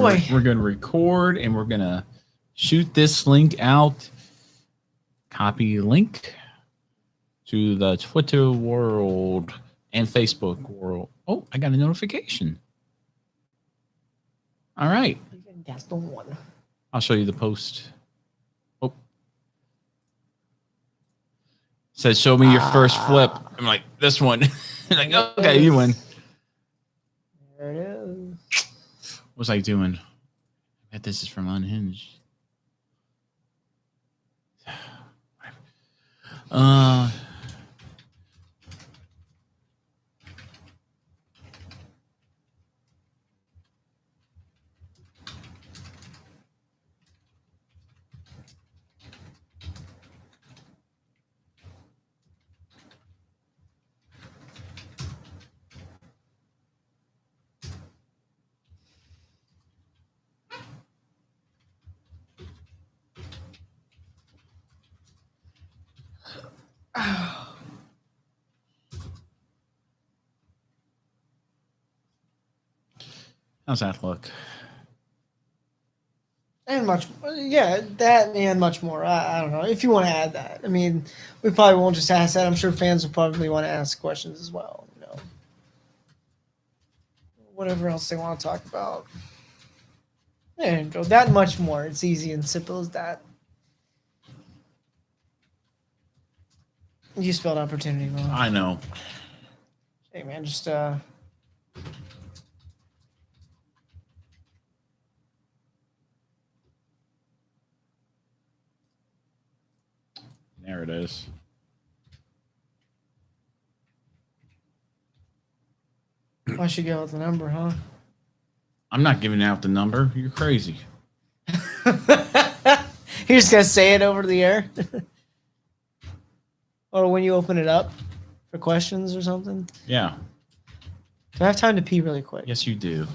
we're gonna record and we're gonna shoot this link out. Copy link to the Twitter world and Facebook world. Oh, I got a notification. All right. That's the one. I'll show you the post. Oh. It says, show me your first flip. I'm like, this one. Like, okay, you win. There it is. What was I doing? I bet this is from Unhinged. How's that look? And much, yeah, that and much more. I don't know if you want to add that. I mean, we probably won't just ask that. I'm sure fans will probably want to ask questions as well. You know, whatever else they want to talk about. There you go. That much more. It's easy and simple as that. You spelled opportunity wrong. I know. Hey man, just There it is. why should you go with the number, huh? I'm not giving out the number. You're crazy. You're just gonna say it over the air, or when you open it up for questions or something. Yeah. Do I have time to pee really quick? Yes, you do.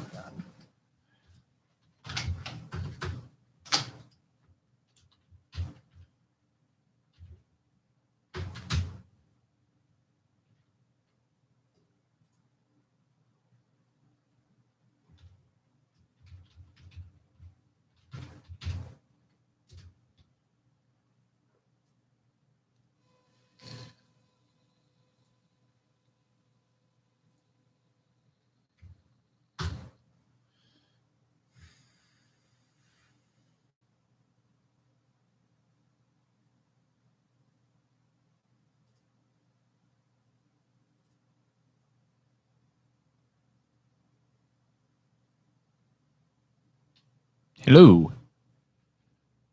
Hello.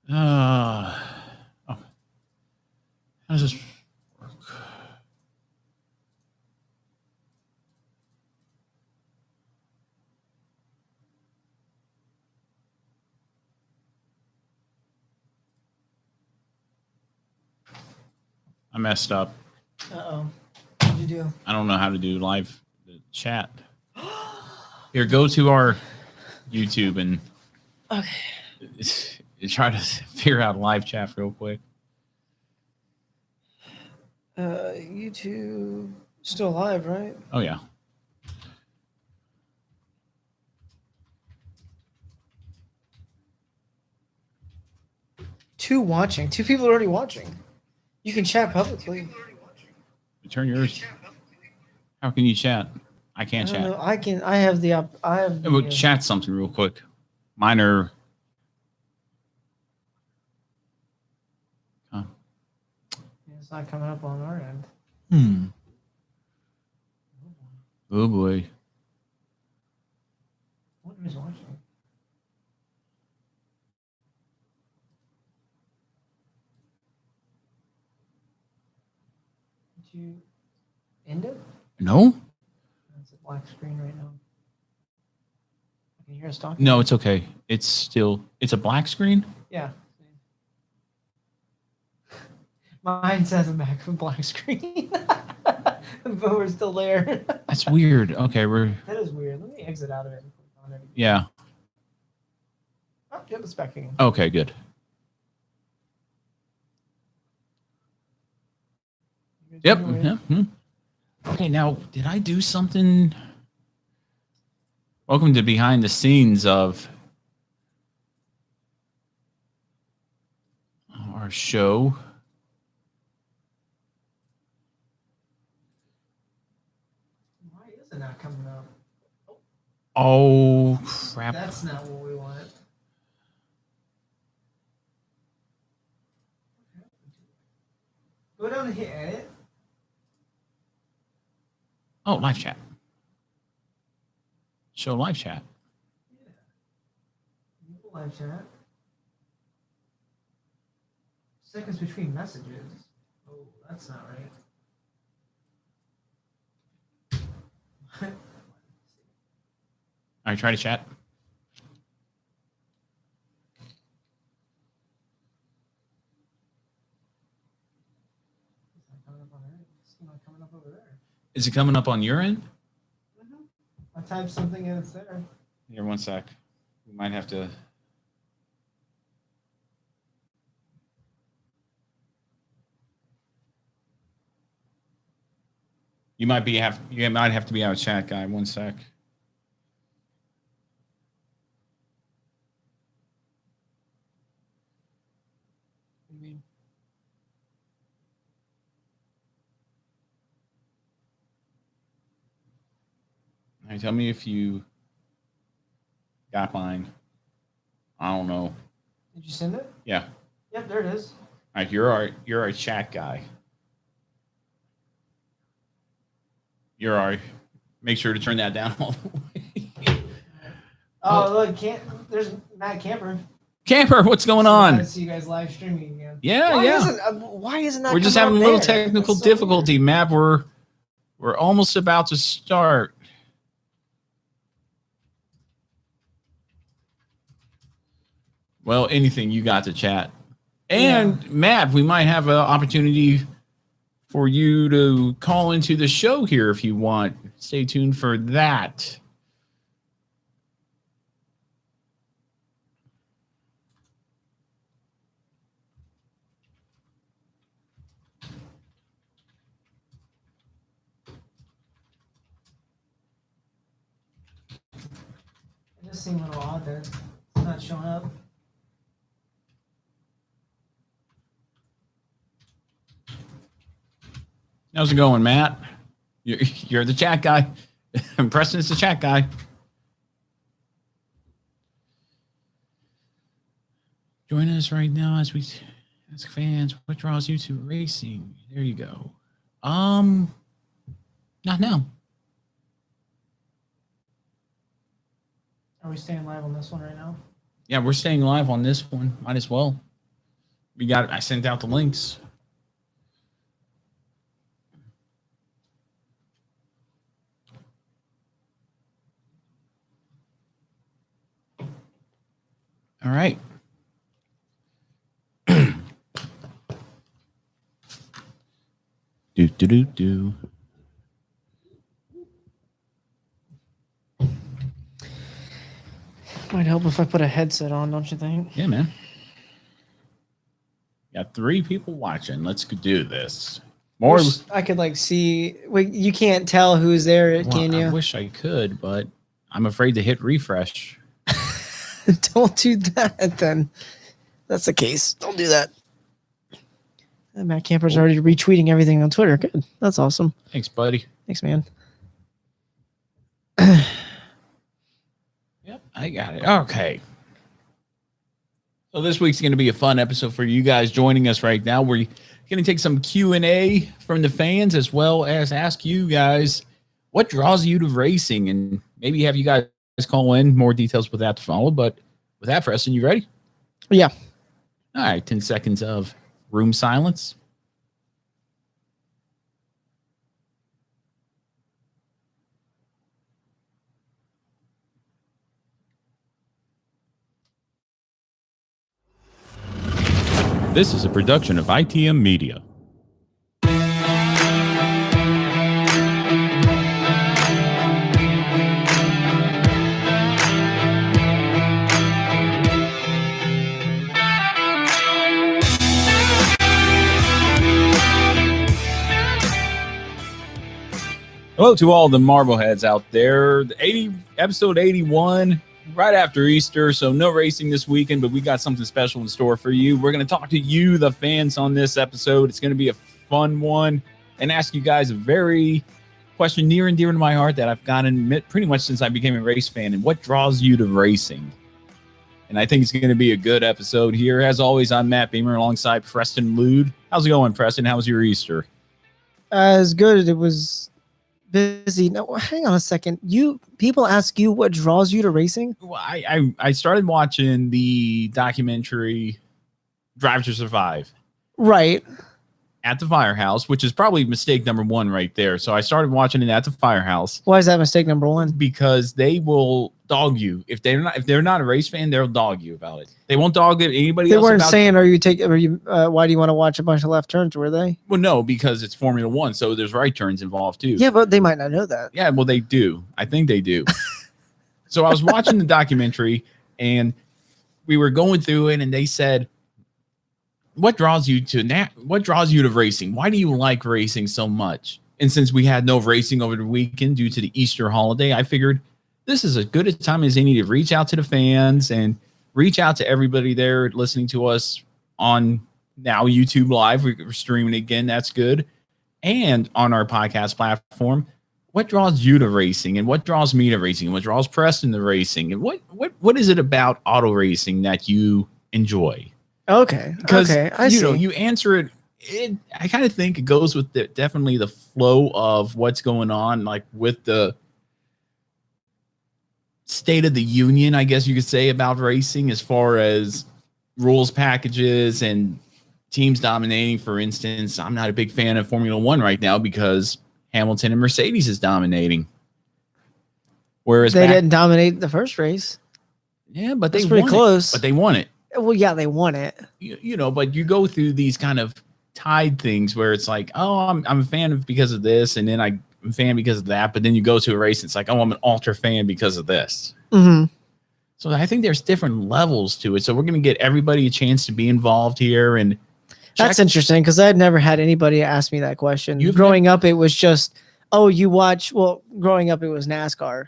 Oh. How does this work? I messed up. Uh-oh. What'd you do? I don't know how to do live chat. Here, go to our YouTube and try to figure out live chat real quick. YouTube still live, right? Oh, yeah. Two people already watching. You can chat publicly. Turn yours. How can you chat? I can't chat. Know. I have the. We'll chat something real quick. Mine are. Huh. It's not coming up on our end. Oh boy. What is watching? Did you end it? No. It's a black screen right now. Can you hear us talking? No, it's okay. It's a black screen? Yeah. Mine says I'm back from black screen. But we're still there. That's weird. Okay, that is weird. Let me exit out of it. Yeah. Oh, yep, it's back again. Okay, good. Yep. Okay, now, did I do something? Welcome to behind the scenes of our show. Why is it not coming up? Oh, crap. That's not what we want. Go down and hit edit. Oh, live chat. Show live chat. Yeah. Live chat. Seconds between messages. Oh, that's not right. All right, try to chat. Coming up over there. Is it coming up on your end? I typed something and it's there. Here, one sec. We might have to. You might have to be out of chat, guy. One sec. What do you mean? All right, tell me if you got mine. I don't know. Did you send it? Yeah. Yep, there it is. All right, you're our chat guy. You're our. Make sure to turn that down all the way. Oh, look, there's Matt Camper. Camper, what's going on? I see you guys live streaming again. Yeah, Why isn't that? We're just having a little technical difficulty, Matt. We're almost about to start. Well, anything you got to chat. And Matt, we might have an opportunity for you to call into the show here if you want. Stay tuned for that. It just seemed a little odd that it's not showing up. How's it going, Matt? You're the chat guy. Preston's the chat guy. Join us right now as we ask fans what draws you to racing. There you go. Not now. Are we staying live on this one right now? Yeah, we're staying live on this one. Might as well. I sent out the links. All right. Do. Might help if I put a headset on, don't you think? Yeah, man. Got 3 people watching. Let's do this. More. I could see. Wait, you can't tell who's there, can you? I wish I could, but I'm afraid to hit refresh. Don't do that then. That's the case. Don't do that. Matt Camper's already retweeting everything on Twitter. Good. That's awesome. Thanks, buddy. Thanks, man. Yep, I got it. Okay. So this week's going to be a fun episode for you guys joining us right now. We're going to take some Q&A from the fans as well as ask you guys what draws you to racing and maybe have you guys call in more details with that to follow. But with that, Preston, you ready? Yeah. All right, 10 seconds of room silence. This is a production of ITM Media. Hello to all the Marbleheads out there. Episode 81 right after Easter, so no racing this weekend, but we got something special in store for you. We're going to talk to you, the fans, on this episode. It's going to be a fun one and ask you guys a very question near and dear to my heart that I've gotten pretty much since I became a race fan. And what draws you to racing? And I think it's going to be a good episode here. As always, I'm Matt Beamer alongside Preston Lude. How's it going, Preston? How was your Easter? As good. It was busy. No, hang on a second. People ask you what draws you to racing? Well, I started watching the documentary Drive to Survive. Right. At the firehouse, which is probably mistake number one right there. So I started watching it at the firehouse. Why is that mistake number one? Because they will dog you if they're not a race fan. They'll dog you about it. They won't dog anybody. They else weren't about saying, why do you want to watch a bunch of left turns? Were they? Well, no, because it's Formula One, so there's right turns involved too. Yeah, but they might not know that. Yeah, well, they do. I think they do. So I was watching the documentary, and we were going through it, and they said, what draws you to racing? Why do you like racing so much? And since we had no racing over the weekend due to the Easter holiday, I figured this is as good a time as any to reach out to the fans and reach out to everybody there listening to us on now YouTube Live. We're streaming again. That's good. And on our podcast platform, what draws you to racing and what draws me to racing and what draws Preston to racing and what is it about auto racing that you enjoy? Okay. Because I see. you answer it. I kind of think it goes with definitely the flow of what's going on, like with the state of the union, I guess you could say, about racing as far as rules packages and teams dominating. For instance, I'm not a big fan of Formula One right now because Hamilton and Mercedes is dominating. Whereas they didn't dominate the first race. Yeah, but they pretty close. But they won it. Well, yeah, they won it. But you go through these kind of tied things where it's like, oh, I'm a fan of because of this, and then I'm a fan because of that. But then you go to a race, and it's like, oh, I'm an ultra fan because of this. Mm-hmm. So I think there's different levels to it. So we're going to get everybody a chance to be involved here. And that's interesting because I had never had anybody ask me that question. Growing up, it was just, oh, you watch. Well, growing up, it was NASCAR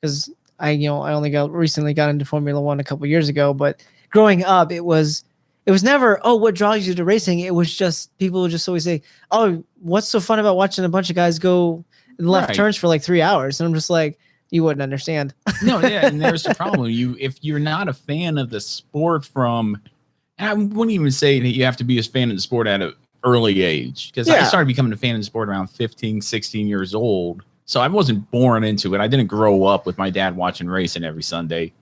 because I only recently got into Formula One a couple years ago, but growing up, it was never, oh, what draws you to racing? It was just, people would just always say, oh, what's so fun about watching a bunch of guys go left turns for like 3 hours? And I'm just like, you wouldn't understand. No, yeah, and there's the problem. If you're not a fan of the sport and I wouldn't even say that you have to be a fan of the sport at an early age, because I started becoming a fan of the sport around 15, 16 years old. So I wasn't born into it. I didn't grow up with my dad watching racing every Sunday.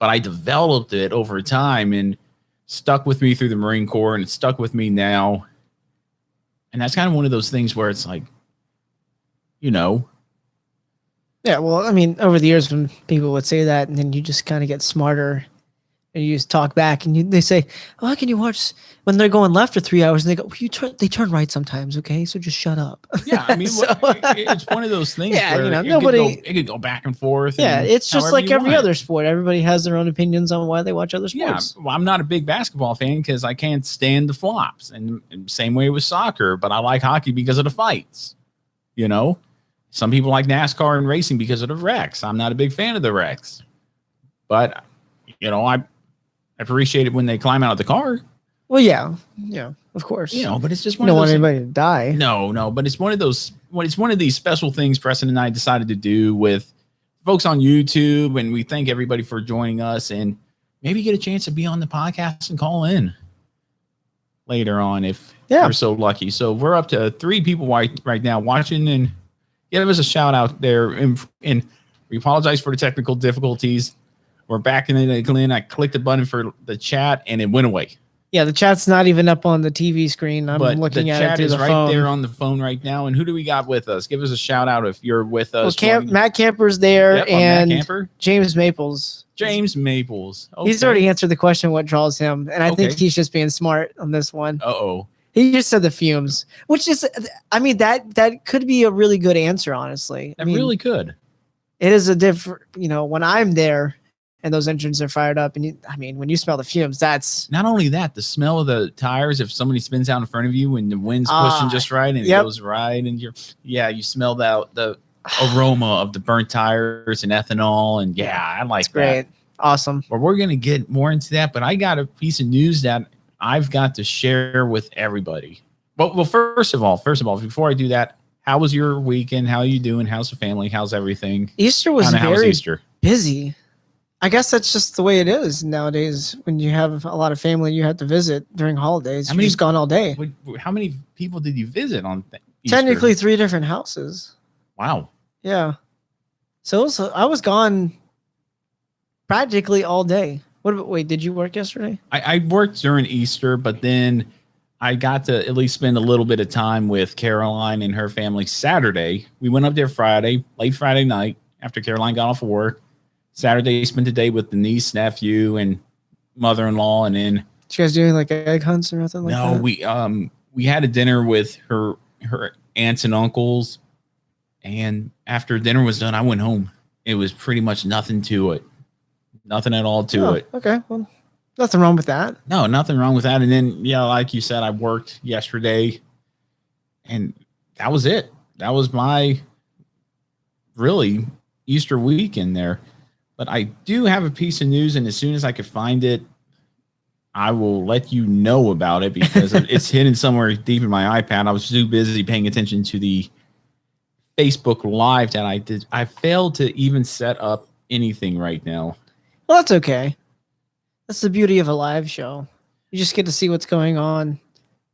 But I developed it over time and stuck with me through the Marine Corps, and it stuck with me now. And that's kind of one of those things where it's like, Yeah, well, I mean, over the years when people would say that, and then you just kind of get smarter, and you just talk back, and they say, "Oh, how can you watch when they're going left for 3 hours?" And they go, "They turn right sometimes, okay? So just shut up." Yeah, I mean, it's one of those things. Yeah, where it could go back and forth. Yeah, it's just like every other sport. Everybody has their own opinions on why they watch other sports. Yeah, well, I'm not a big basketball fan because I can't stand the flops, and same way with soccer. But I like hockey because of the fights. Some people like NASCAR and racing because of the wrecks. I'm not a big fan of the wrecks, but I appreciate it when they climb out of the car. Well, yeah, of course. But it's just one you don't of those want anybody to die. No, but it's one of those. It's one of these special things Preston and I decided to do with folks on YouTube, and we thank everybody for joining us, and maybe get a chance to be on the podcast and call in later on if you're so lucky. So we're up to 3 people right now watching, and give us a shout out there. And we apologize for the technical difficulties. We're back in it again. I clicked the button for the chat and it went away. Yeah, the chat's not even up on the TV screen. I'm looking at it through the phone. The chat is right there on the phone right now. And who do we got with us? Give us a shout out if you're with us. Well, Matt Camper's there, and Matt Camper. James Maples. James Maples. Okay. He's already answered the question, what draws him. And I think he's just being smart on this one. Uh-oh. He just said the fumes, which is, I mean, that could be a really good answer, honestly. It really could. It is a different, when I'm there and those engines are fired up, and when you smell the fumes, that's not only that, the smell of the tires. If somebody spins out in front of you and the wind's pushing just right and it goes right, and you smell that aroma of the burnt tires and ethanol. And yeah, I like It's great. that. Awesome. But we're going to get more into that. But I got a piece of news that I've got to share with everybody. Well, first of all, before I do that, how was your weekend? How are you doing? How's the family? How's everything? Easter was how was very Easter? busy. I guess that's just the way it is nowadays. When you have a lot of family you have to visit during holidays, you're just gone all day. How many people did you visit on Easter? Technically 3 different houses. Wow. Yeah. So I was gone practically all day. Wait, did you work yesterday? I worked during Easter, but then I got to at least spend a little bit of time with Caroline and her family Saturday. We went up there late Friday night after Caroline got off of work. Saturday, spent the day with the niece, nephew, and mother-in-law, and then. Did you guys doing like egg hunts or nothing like that? No, we had a dinner with her aunts and uncles, and after dinner was done, I went home. It was pretty much nothing to it, nothing at all to it. Okay, well, nothing wrong with that. No, nothing wrong with that. And then, like you said, I worked yesterday, and that was it. That was my really Easter weekend there. But I do have a piece of news, and as soon as I could find it, I will let you know about it because it's hidden somewhere deep in my iPad. I was too busy paying attention to the Facebook Live that I did. I failed to even set up anything right now. Well, that's okay. That's the beauty of a live show. You just get to see what's going on.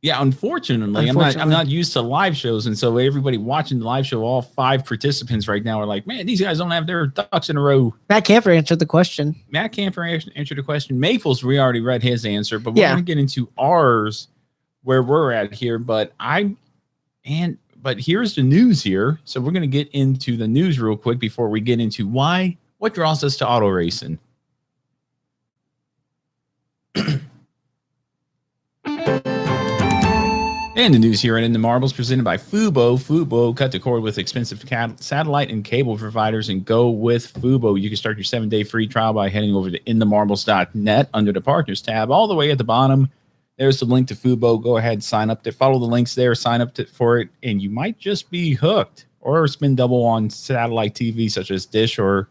Yeah, unfortunately, I'm not used to live shows, and so everybody watching the live show, all 5 participants right now are like, "Man, these guys don't have their ducks in a row." Matt Camper answered the question. Matt Camper answered the question. Maples, we already read his answer, but we're going to get into ours where we're at here. But here's the news here, so we're going to get into the news real quick before we get into what draws us to auto racing. And the news here at In the Marbles presented by Fubo. Fubo, cut the cord with expensive satellite and cable providers and go with Fubo. You can start your 7-day free trial by heading over to inthemarbles.net under the Partners tab. All the way at the bottom, there's the link to Fubo. Go ahead, sign up. Follow the links there, sign up for it, and you might just be hooked or spend double on satellite TV such as Dish or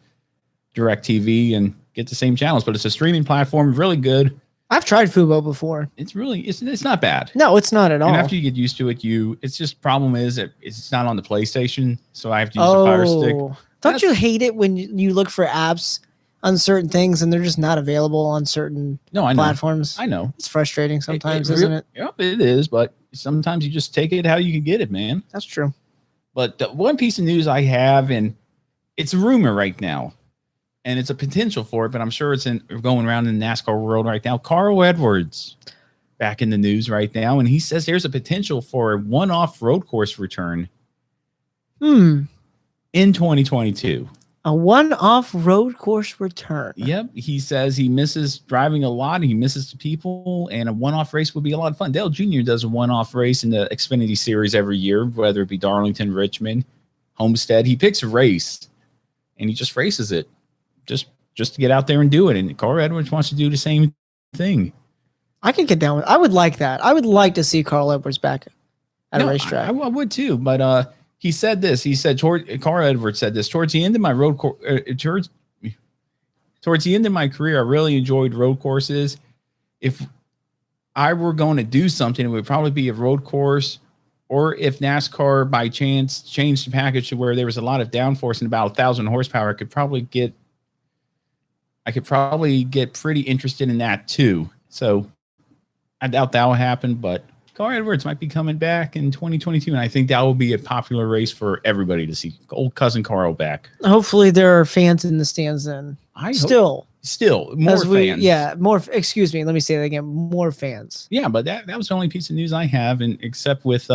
DirecTV and get the same channels. But it's a streaming platform, really good. I've tried Fubo before. It's not bad. No, it's not at all. And after you get used to it, it's just problem is that it's not on the PlayStation, so I have to use the Fire Stick. Don't you hate it when you look for apps on certain things and they're just not available on certain platforms? I know. It's frustrating sometimes, isn't it? Yeah, it is, but sometimes you just take it how you can get it, man. That's true. But the one piece of news I have, and it's a rumor right now, and it's a potential for it, but I'm sure it's going around in the NASCAR world right now. Carl Edwards back in the news right now, and he says there's a potential for a one-off road course return in 2022. A one-off road course return. Yep. He says he misses driving a lot. He misses the people, and a one-off race would be a lot of fun. Dale Jr. does a one-off race in the Xfinity Series every year, whether it be Darlington, Richmond, Homestead. He picks a race, and he just races it. Just to get out there and do it. And Carl Edwards wants to do the same thing. I could get down with. I would like that. I would like to see Carl Edwards back at a racetrack. I would too. But he said this. He said Carl Edwards said this towards the end of my towards the end of my career. I really enjoyed road courses. If I were going to do something, it would probably be a road course. Or if NASCAR by chance changed the package to where there was a lot of downforce and about 1,000 horsepower, I could probably get pretty interested in that too. So I doubt that will happen, but Carl Edwards might be coming back in 2022, and I think that will be a popular race for everybody to see old cousin Carl back. Hopefully there are fans in the stands then. Still more fans. Yeah, more. Excuse me. Let me say that again. More fans. Yeah, but that was the only piece of news I have, and except with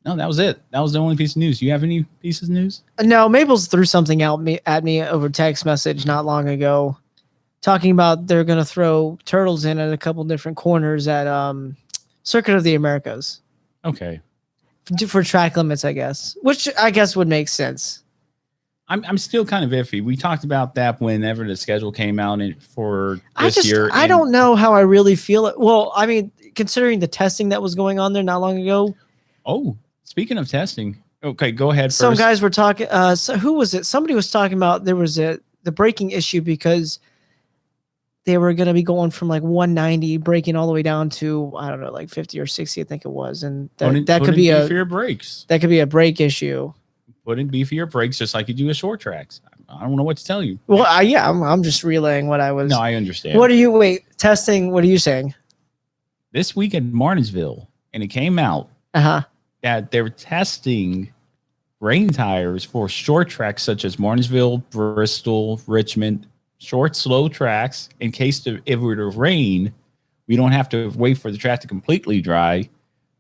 no, that was it. That was the only piece of news. Do you have any pieces of news? No, Maples threw something at me over text message not long ago, talking about they're going to throw turtles in at a couple different corners at Circuit of the Americas. Okay. For track limits, I guess, which I guess would make sense. I'm still kind of iffy. We talked about that whenever the schedule came out for this year. I don't know how I really feel it. Well, I mean, considering the testing that was going on there not long ago. Oh, speaking of testing, Okay, go ahead. Some first. guys were talking. So who was it? Somebody was talking about there was the braking issue because they were going to be going from like 190 braking all the way down to I don't know, like 50 or 60, I think it was, and that could be beefier brakes. That could be a brake issue. Put in beefier brakes, just like you do with short tracks. I don't know what to tell you. Well, I'm just relaying what I was. No, I understand. What are you testing? What are you saying? This week at Martinsville, and it came out that they're testing rain tires for short tracks such as Martinsville, Bristol, Richmond, short, slow tracks. In case if it were to rain, we don't have to wait for the track to completely dry.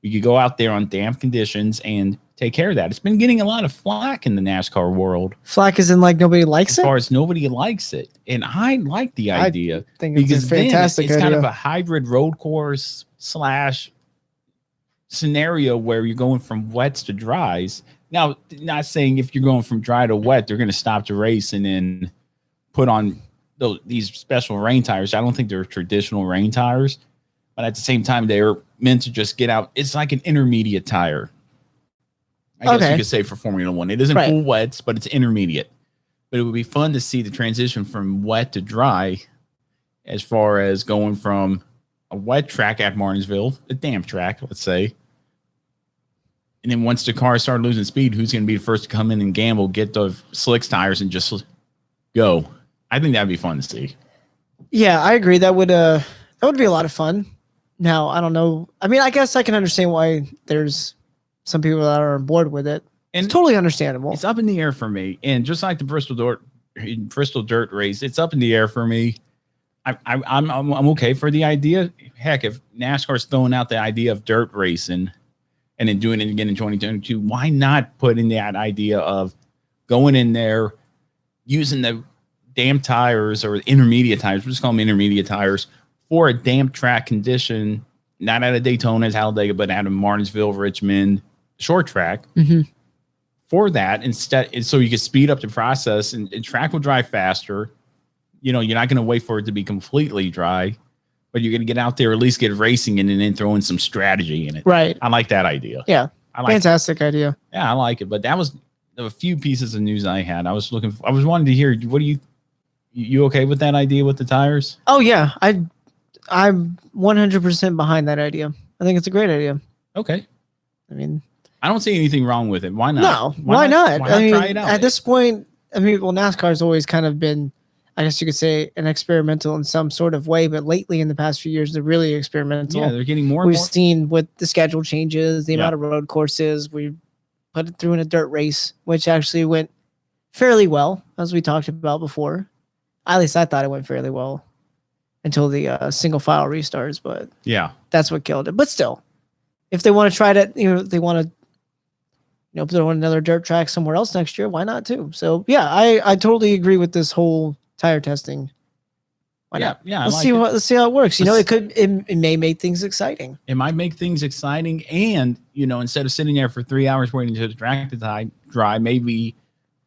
We could go out there on damp conditions and take care of that. It's been getting a lot of flack in the NASCAR world. Flack is in like nobody likes it? As far as nobody likes it. And I like the idea. I think it's a fantastic it's idea. kind of a hybrid road course / scenario where you're going from wets to dries. Now, not saying if you're going from dry to wet, they're going to stop the race and then put on these special rain tires. I don't think they're traditional rain tires, but at the same time, they're meant to just get out. It's like an intermediate tire. I guess you could say for Formula One. It isn't full wets, but it's intermediate. But it would be fun to see the transition from wet to dry as far as going from a wet track at Martinsville, a damp track, let's say. And then once the cars start losing speed, who's going to be the first to come in and gamble, get the slicks tires, and just go? I think that'd be fun to see. Yeah, I agree. That would be a lot of fun. Now, I don't know. I mean, I guess I can understand why there's some people that are on board with it. And it's totally understandable. It's up in the air for me. And just like the Bristol Dirt race, it's up in the air for me. I'm okay for the idea. Heck, if NASCAR's throwing out the idea of dirt racing and then doing it again in 2022, why not put in that idea of going in there, using the damp tires or intermediate tires, we'll just call them intermediate tires, for a damp track condition, not at a Daytona, Talladega, but at a Martinsville, Richmond short track. For that instead, so you can speed up the process and track will dry faster. You know, you're not going to wait for it to be completely dry, but you're going to get out there, at least get racing and then throw in some strategy in it. Right. I like that idea. Yeah. Fantastic idea. Yeah, I like it. But that was a few pieces of news I had. I was wanting to hear, what do you okay with that idea with the tires? Oh yeah. I'm 100% behind that idea. I think it's a great idea. Okay. I mean, I don't see anything wrong with it. Why not? No, why not? Why not try it out? At this point, I mean, well, NASCAR's always kind of been, I guess you could say, an experimental in some sort of way, but lately in the past few years, they're really experimental. Yeah, they're getting more and We've more. seen with the schedule changes, the amount of road courses, we put it through in a dirt race, which actually went fairly well, as we talked about before. At least I thought it went fairly well until the single file restarts, but yeah, that's what killed it. But still, if they want to try to, they want to, throw in another dirt track somewhere else next year, why not too? So yeah, I totally agree with this whole tire testing. Why not? Yeah. Let's see how it works. It may make things exciting. It might make things exciting, and instead of sitting there for 3 hours waiting to the track to dry, maybe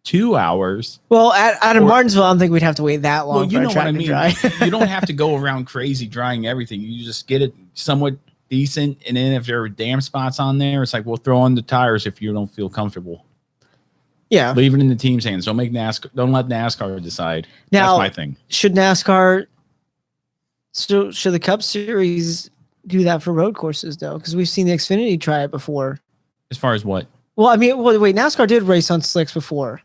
2 hours. Well, at Martinsville, I don't think we'd have to wait that long. Well, you know what I mean. Dry. You don't have to go around crazy drying everything. You just get it somewhat decent, and then if there are damn spots on there, it's like, we'll throw on the tires if you don't feel comfortable. Yeah, leave it in the team's hands. Don't let NASCAR decide. Now, that's my thing. Should the Cup Series do that for road courses though? Because we've seen the Xfinity try it before. As far as what? Well, I mean, wait, NASCAR did race on slicks before.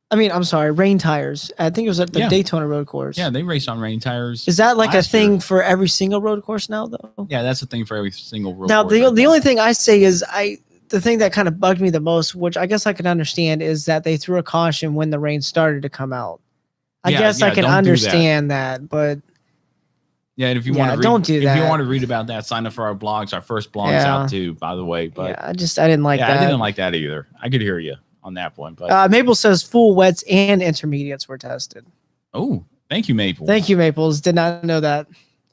I mean, I'm sorry, rain tires. I think it was at the Daytona road course. Yeah, they raced on rain tires. Is that like a thing for every single road course now, though? Yeah, that's a thing for every single road course. Now, the only thing I say is the thing that kind of bugged me the most, which I guess I can understand, is that they threw a caution when the rain started to come out. I guess I can understand that, but yeah, and if you want to don't do that. If you want to read about that, sign up for our blogs. Our first blog's out too, by the way. But I didn't like that. I didn't like that either. I could hear you on that one. But Maple says full wets and intermediates were tested. Oh, thank you, Maple. Thank you, Maples. Did not know that.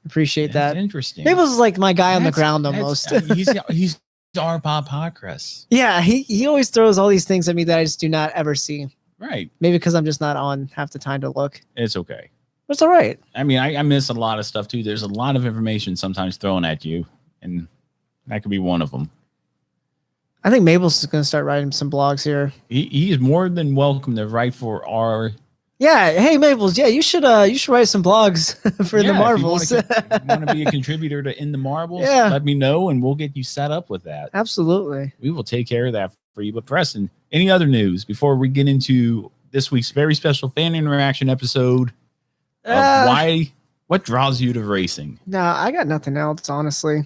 Appreciate that. Interesting. Maples is like my guy on the ground almost. He's our Bob Podcast. Yeah, he always throws all these things at me that I just do not ever see. Right. Maybe because I'm just not on half the time to look. It's okay. It's all right. I mean, I miss a lot of stuff too. There's a lot of information sometimes thrown at you, and that could be one of them. I think Mabel's is going to start writing some blogs here. He is more than welcome to write for our. Yeah, hey Maples, yeah, you should write some blogs for the Marvels. If you want to be a contributor to In the Marvels, Yeah. let me know and we'll get you set up with that. Absolutely. We will take care of that for you. But Preston, any other news before we get into this week's very special fan interaction episode of what draws you to racing? No, I got nothing else, honestly.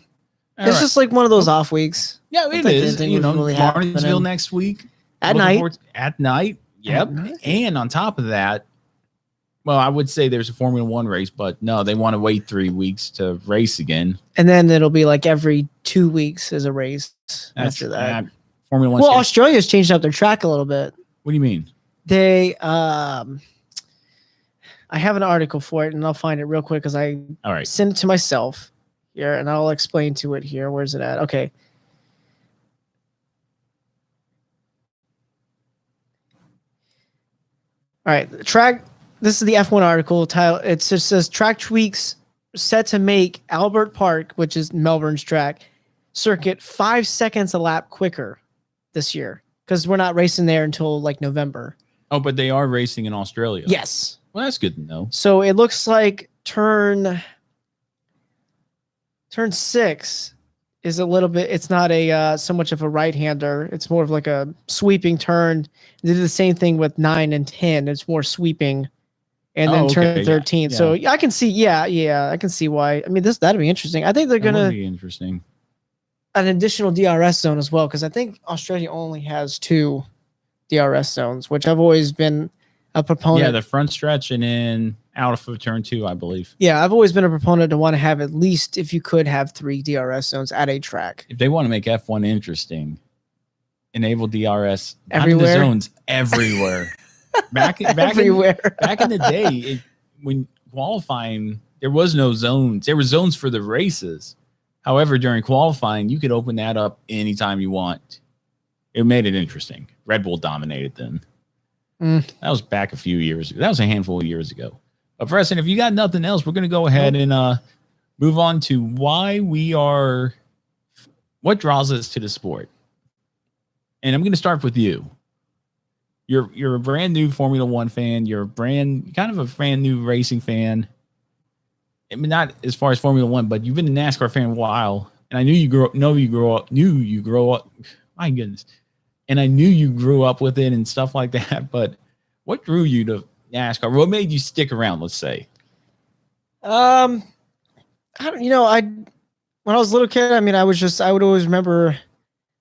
All it's just like one of those off weeks. Yeah, it is. You know, really Martinsville next week. At night. At night. Yep. And on top of that, well, I would say there's a Formula One race, but no, they want to wait 3 weeks to race again. And then it'll be like every 2 weeks is a race after that. Formula One. Well, Australia's changed up their track a little bit. What do you mean? They, I have an article for it, and I'll find it real quick because I sent it to myself here, and I'll explain to it here. Where's it at? Okay. All right, the track. This is the F1 article. It just says track tweaks set to make Albert Park, which is Melbourne's track, circuit 5 seconds a lap quicker this year because we're not racing there until like November. Oh, but they are racing in Australia. Yes. Well, that's good to know. So it looks like turn 6 is a little bit. It's not a so much of a right-hander. It's more of like a sweeping turn. They did the same thing with 9 and 10. It's more sweeping, and then turn 13. Yeah. So I can see. Yeah, I can see why. I mean, that'd be interesting. I think they're gonna be interesting. An additional DRS zone as well, because I think Australia only has 2 DRS zones, which I've always been a proponent. Yeah, the front stretch and then out of turn 2, I believe. Yeah, I've always been a proponent to want to have at least, if you could, have 3 DRS zones at a track. If they want to make F1 interesting, enable DRS everywhere. The zones everywhere. back everywhere. Back in the day, when qualifying, there was no zones. There were zones for the races. However, during qualifying, you could open that up anytime you want. It made it interesting. Red Bull dominated then. That was back a few years ago. That was a handful of years ago. But Preston, if you got nothing else, we're going to go ahead and move on to what draws us to the sport. And I'm going to start with you. You're a brand new Formula One fan. You're kind of a brand new racing fan. I mean, not as far as Formula One, but you've been a NASCAR fan a while. And I knew you grew up. My goodness. And I knew you grew up with it and stuff like that. But what drew you to NASCAR? What made you stick around, let's say? When I was a little kid, I mean, I would always remember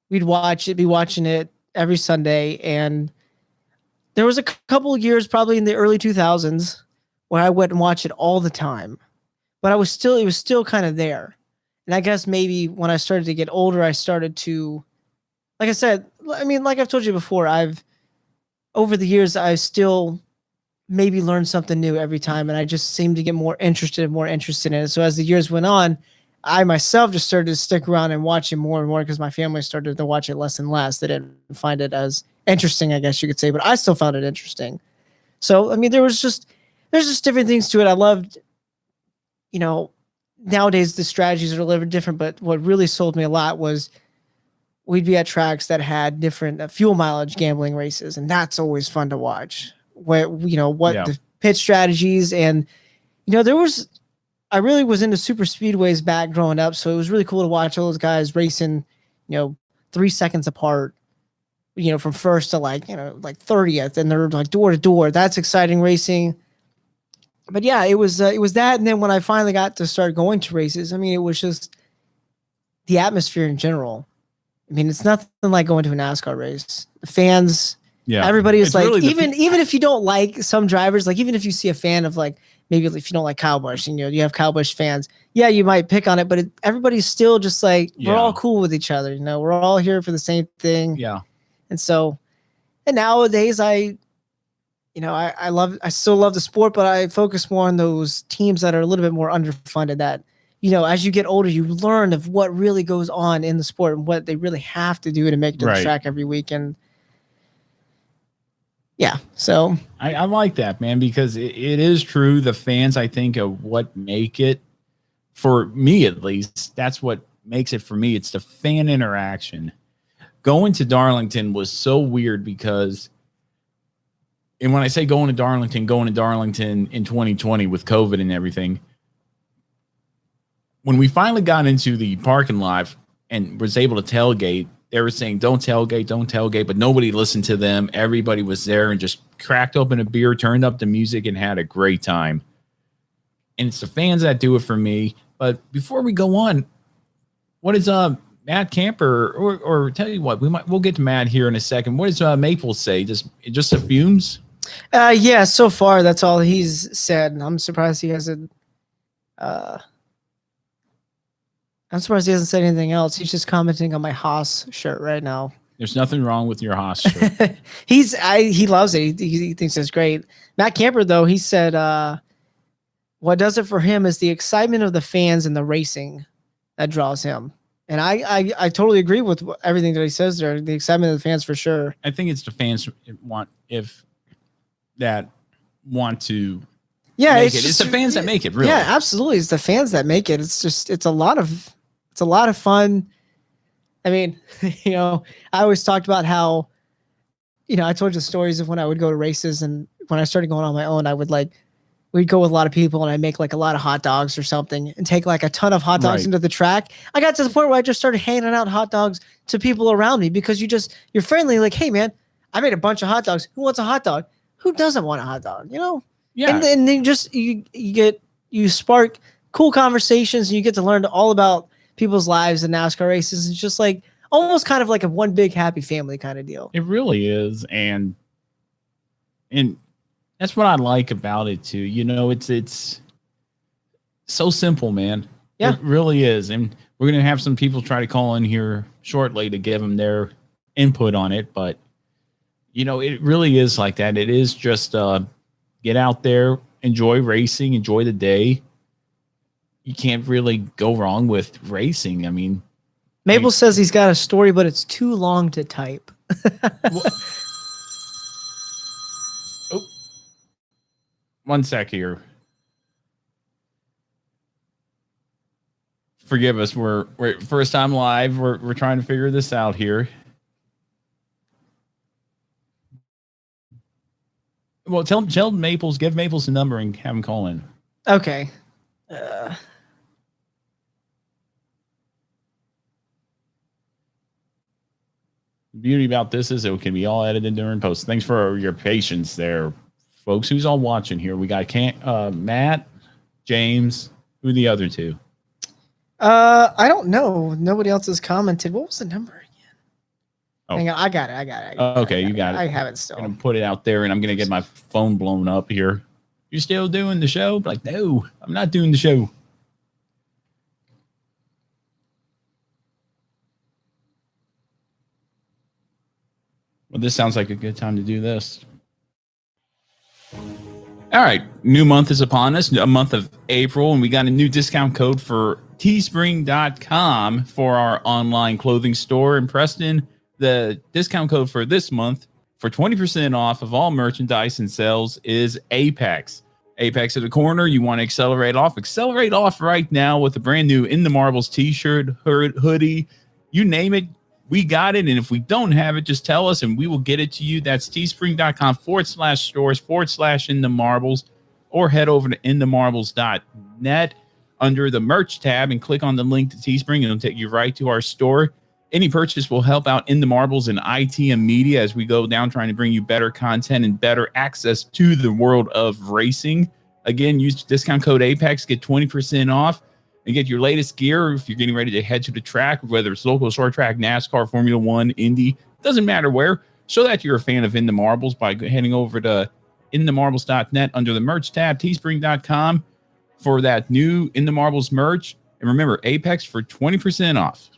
be watching it every Sunday. And there was a couple of years, probably in the early 2000s, where I went and watched it all the time. But it was still kind of there. And I guess maybe when I started to get older, I started to, like I said, I mean, like I've told you before, over the years, I still maybe learn something new every time. And I just seem to get more interested in it. So as the years went on, I myself just started to stick around and watch it more and more because my family started to watch it less and less. They didn't find it as interesting, I guess you could say, but I still found it interesting. So, I mean, there's just different things to it. I loved, nowadays the strategies are a little bit different, but what really sold me a lot was we'd be at tracks that had different fuel mileage gambling races. And that's always fun to watch where, the pit strategies and, I really was into super speedways back growing up. So it was really cool to watch all those guys racing, 3 seconds apart, from first to like 30th, and they're like door to door. That's exciting racing. But yeah, it was that. And then when I finally got to start going to races, I mean, it was just the atmosphere in general. I mean, it's nothing like going to a NASCAR race. The fans, everybody is like, really even if you don't like some drivers, like even if you see a fan of like, maybe if you don't like Kyle Busch, you have Kyle Busch fans. Yeah, you might pick on it, but everybody's still just like, we're all cool with each other. We're all here for the same thing. Yeah. And so, and nowadays I still love the sport, but I focus more on those teams that are a little bit more underfunded that, as you get older, you learn of what really goes on in the sport and what they really have to do to make it to the track every weekend. Yeah, so I like that, man, because it is true. The fans, I think, are what make it, for me at least, that's what makes it for me. It's the fan interaction. going to Darlington was so weird because, and when I say going to Darlington in 2020 with COVID and everything, when we finally got into the parking lot and was able to tailgate, they were saying, don't tailgate, but nobody listened to them. Everybody was there and just cracked open a beer, turned up the music, and had a great time. And it's the fans that do it for me. But before we go on, what is Matt Camper, or tell you what, we'll get to Matt here in a second. What does Maple say? Just the fumes? Yeah, so far that's all he's said. I'm surprised he hasn't said anything else. He's just commenting on my Haas shirt right now. There's nothing wrong with your Haas shirt. He loves it. He thinks it's great. Matt Camper, though, he said what does it for him is the excitement of the fans and the racing that draws him. And I totally agree with everything that he says there. The excitement of the fans for sure. I think it's the fans want to. Yeah, make it's the fans that make it. Really, yeah, absolutely. It's the fans that make it. It's a lot of fun. I mean, I always talked about how, I told you stories of when I would go to races, and when I started going on my own, we'd go with a lot of people, and I'd make like a lot of hot dogs or something and take like a ton of hot dogs into the track. I got to the point where I just started handing out hot dogs to people around me because you're friendly. Like, hey man, I made a bunch of hot dogs. Who wants a hot dog? Who doesn't want a hot dog? Yeah. And then you spark cool conversations, and you get to learn all about people's lives and NASCAR races. It's just like almost kind of like a one big happy family kind of deal. It really is. And that's what I like about it too. It's so simple, man. Yeah. It really is. And we're going to have some people try to call in here shortly to give them their input on it. But, it really is like that. It is just get out there, enjoy racing, enjoy the day. You can't really go wrong with racing. I mean, Maple says he's got a story, but it's too long to type. One sec here. Forgive us. We're first time live. We're trying to figure this out here. Well, tell Maples, give Maples a number and have him call in. Okay. The beauty about this is it can be all edited during post. Thanks for your patience there, folks. Who's all watching here? We got Matt, James. Who are the other two? I don't know. Nobody else has commented. What was the number again? Oh. Hang on, I got it. Okay, you got it. I have it still. I'm gonna put it out there, and I'm gonna get my phone blown up here. You still doing the show? Like, no, I'm not doing the show. Well, this sounds like a good time to do this. All right, new month is upon us, a month of April, and we got a new discount code for teespring.com for our online clothing store. And Preston, the discount code for this month for 20% off of all merchandise and sales is Apex. Apex at the corner. You want to accelerate off right now with a brand new In the Marbles t-shirt, hoodie, you name it. We got it. And if we don't have it, just tell us and we will get it to you. That's teespring.com/stores/In the Marbles, or head over to inthemarbles.net under the merch tab and click on the link to Teespring, and it'll take you right to our store. Any purchase will help out In the Marbles and IT and media as we go down trying to bring you better content and better access to the world of racing. Again, use discount code APEX, get 20% off. And get your latest gear if you're getting ready to head to the track, whether it's local short track, NASCAR, Formula One, Indy, doesn't matter where. Show that you're a fan of In the Marbles by heading over to inthemarbles.net under the merch tab, teespring.com for that new In the Marbles merch. And remember, Apex for 20% off.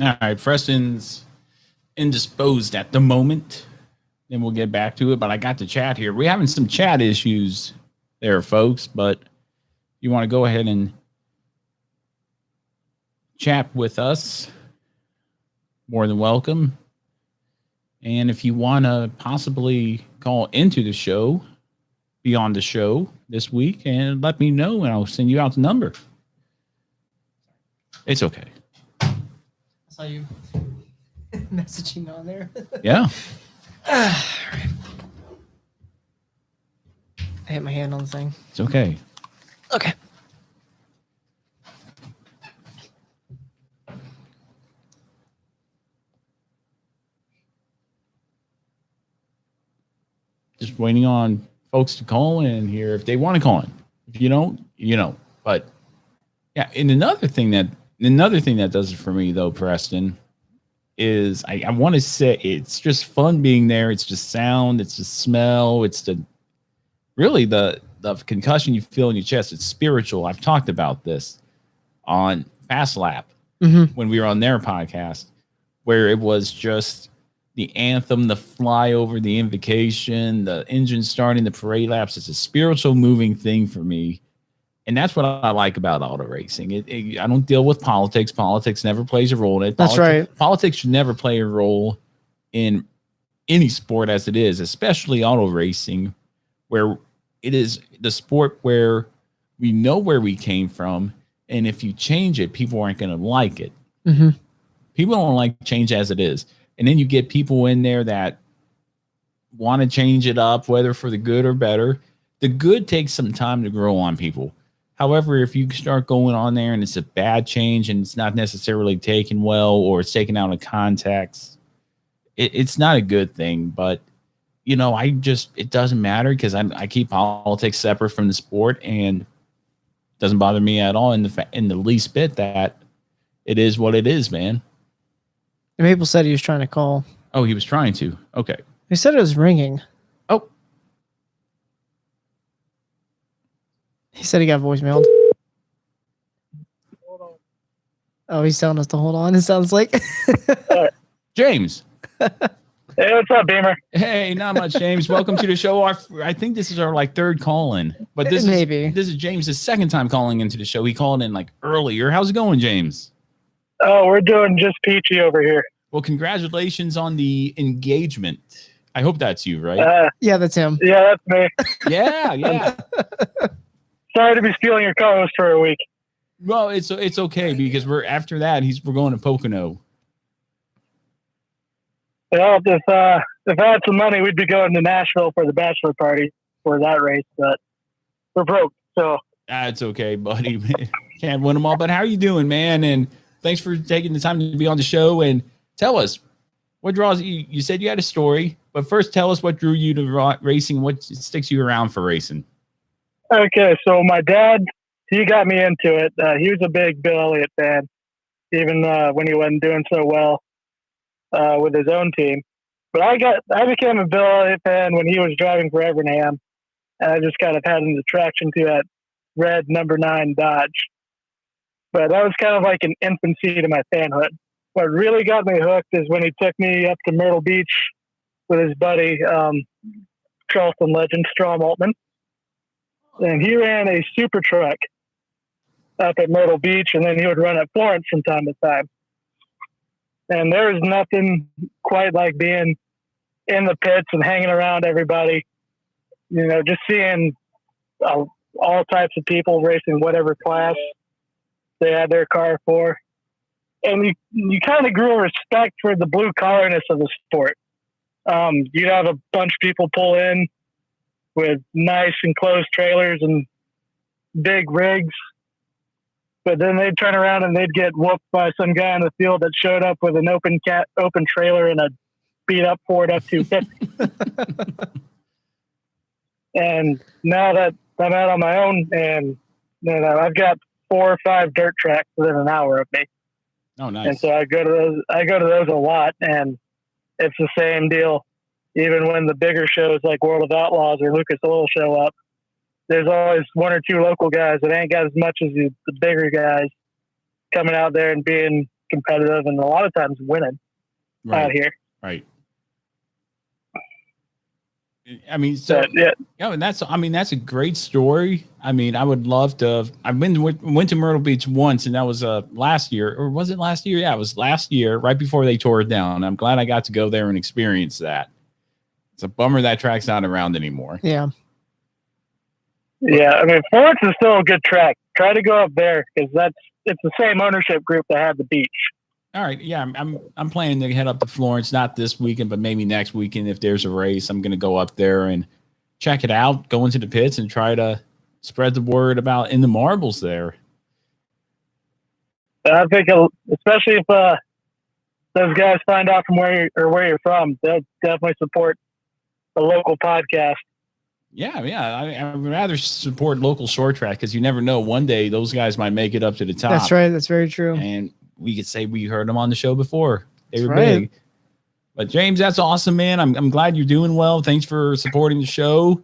All right, Preston's indisposed at the moment. Then we'll get back to it. But I got the chat here. We're having some chat issues there, folks. But you want to go ahead and chat with us, more than welcome. And if you want to possibly call into the show, be on the show this week, and let me know, and I'll send you out the number. It's okay. I saw you messaging on there. Yeah. I hit my hand on the thing. It's okay. Okay. Just waiting on folks to call in here if they want to call in. If you don't, you know. But yeah, and another thing that does it for me though, Preston, is I want to say it's just fun being there. It's just sound, it's just smell, it's the concussion you feel in your chest. It's spiritual. I've talked about this on Fast Lap when we were on their podcast, where it was just the anthem, the flyover, the invocation, the engine starting, the parade laps. It's a spiritual moving thing for me. And that's what I like about auto racing. I don't deal with politics. Politics never plays a role in it. That's right. Politics should never play a role in any sport as it is, especially auto racing, where it is the sport where we know where we came from. And if you change it, people aren't going to like it. Mm-hmm. People don't like change as it is. And then you get people in there that want to change it up, whether for the good or better. The good takes some time to grow on people. However, if you start going on there and it's a bad change and it's not necessarily taken well, or it's taken out of context, it's not a good thing. But, you know, it doesn't matter because I keep politics separate from the sport, and it doesn't bother me at all in the least bit that it is what it is, man. And Maple said he was trying to call. Oh, he was trying to. Okay. He said it was ringing. Oh. He said he got voicemailed. Oh, he's telling us to hold on. It sounds like James. Hey, what's up, Beamer? Hey, not much, James. Welcome to the show. I think this is our third call in, but this is James' second time calling into the show. He called in earlier. How's it going, James? Oh, we're doing just peachy over here. Well, congratulations on the engagement. I hope that's you, right? Yeah, that's him. Yeah, that's me. Yeah. Sorry to be stealing your co-host for a week. Well, it's okay because we're going to Pocono. Well, if I had some money, we'd be going to Nashville for the bachelor party for that race, but we're broke, so. That's okay, buddy. Can't win them all. But how are you doing, man? And thanks for taking the time to be on the show. And tell us, what draws you? You said you had a story, but first tell us what drew you to racing, what sticks you around for racing. Okay, so my dad, he got me into it. He was a big Bill Elliott fan, even when he wasn't doing so well with his own team. But I became a Bill Elliott fan when he was driving for Evernham, and I just kind of had an attraction to that red number 9 Dodge. But that was kind of like an infancy to my fanhood. What really got me hooked is when he took me up to Myrtle Beach with his buddy, Charleston legend Strom Altman. And he ran a super truck up at Myrtle Beach, and then he would run at Florence from time to time. And there was nothing quite like being in the pits and hanging around everybody, you know, just seeing all types of people racing whatever class they had their car for. And you kind of grew a respect for the blue collarness of the sport. You'd have a bunch of people pull in with nice enclosed trailers and big rigs, but then they'd turn around and they'd get whooped by some guy in the field that showed up with an open trailer and a beat up Ford F-250. And now that I'm out on my own, and you know, I've got 4 or 5 dirt tracks within an hour of me. Oh, nice. And so I go to those a lot, and it's the same deal. Even when the bigger shows like World of Outlaws or Lucas Oil show up, there's always 1 or 2 local guys that ain't got as much as the bigger guys coming out there and being competitive and a lot of times winning out here. Right. I mean, so yeah, and that's a great story. I mean, I would love to. Went to Myrtle Beach once, and that was last year, or was it last year? Yeah, it was last year, right before they tore it down. I'm glad I got to go there and experience that. It's a bummer that track's not around anymore. Yeah. Yeah, I mean, Florence is still a good track. Try to go up there because it's the same ownership group that had the beach. All right, yeah, I'm planning to head up to Florence, not this weekend, but maybe next weekend if there's a race. I'm going to go up there and check it out, go into the pits, and try to spread the word about in the marbles there. I think, especially if those guys find out from where you're from, they'll definitely support the local podcast. Yeah, I would rather support local short track because you never know. One day those guys might make it up to the top. That's right. That's very true. And we could say we heard them on the show before. They were big. But James, that's awesome, man. I'm glad you're doing well. Thanks for supporting the show.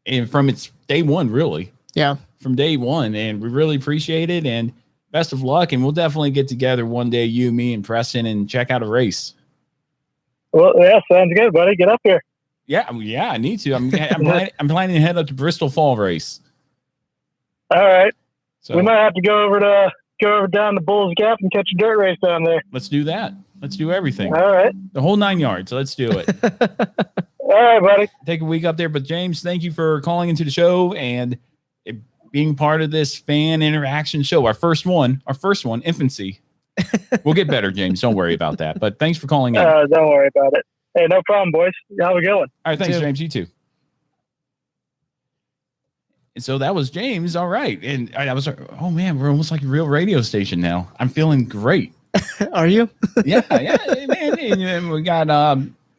And from its day one, really. Yeah. From day one. And we really appreciate it. And best of luck. And we'll definitely get together one day, you, me, and Preston, and check out a race. Well, yeah, sounds good, buddy. Get up here. Yeah, I need to. I'm planning to head up to Bristol Fall race. All right. So we might have to go over down to Bull's Gap and catch a dirt race down there. Let's do that. Let's do everything. All right. The whole 9 yards. Let's do it. All right, buddy. Take a week up there. But James, thank you for calling into the show and being part of this fan interaction show. Our first one, infancy. We'll get better, James. Don't worry about that. But thanks for calling in. Don't worry about it. Hey, no problem, boys. How we going? All right, thanks, James. You too. And so that was James. All right. And I was, oh man, we're almost like a real radio station now. I'm feeling great. Are you? Yeah, man. And we got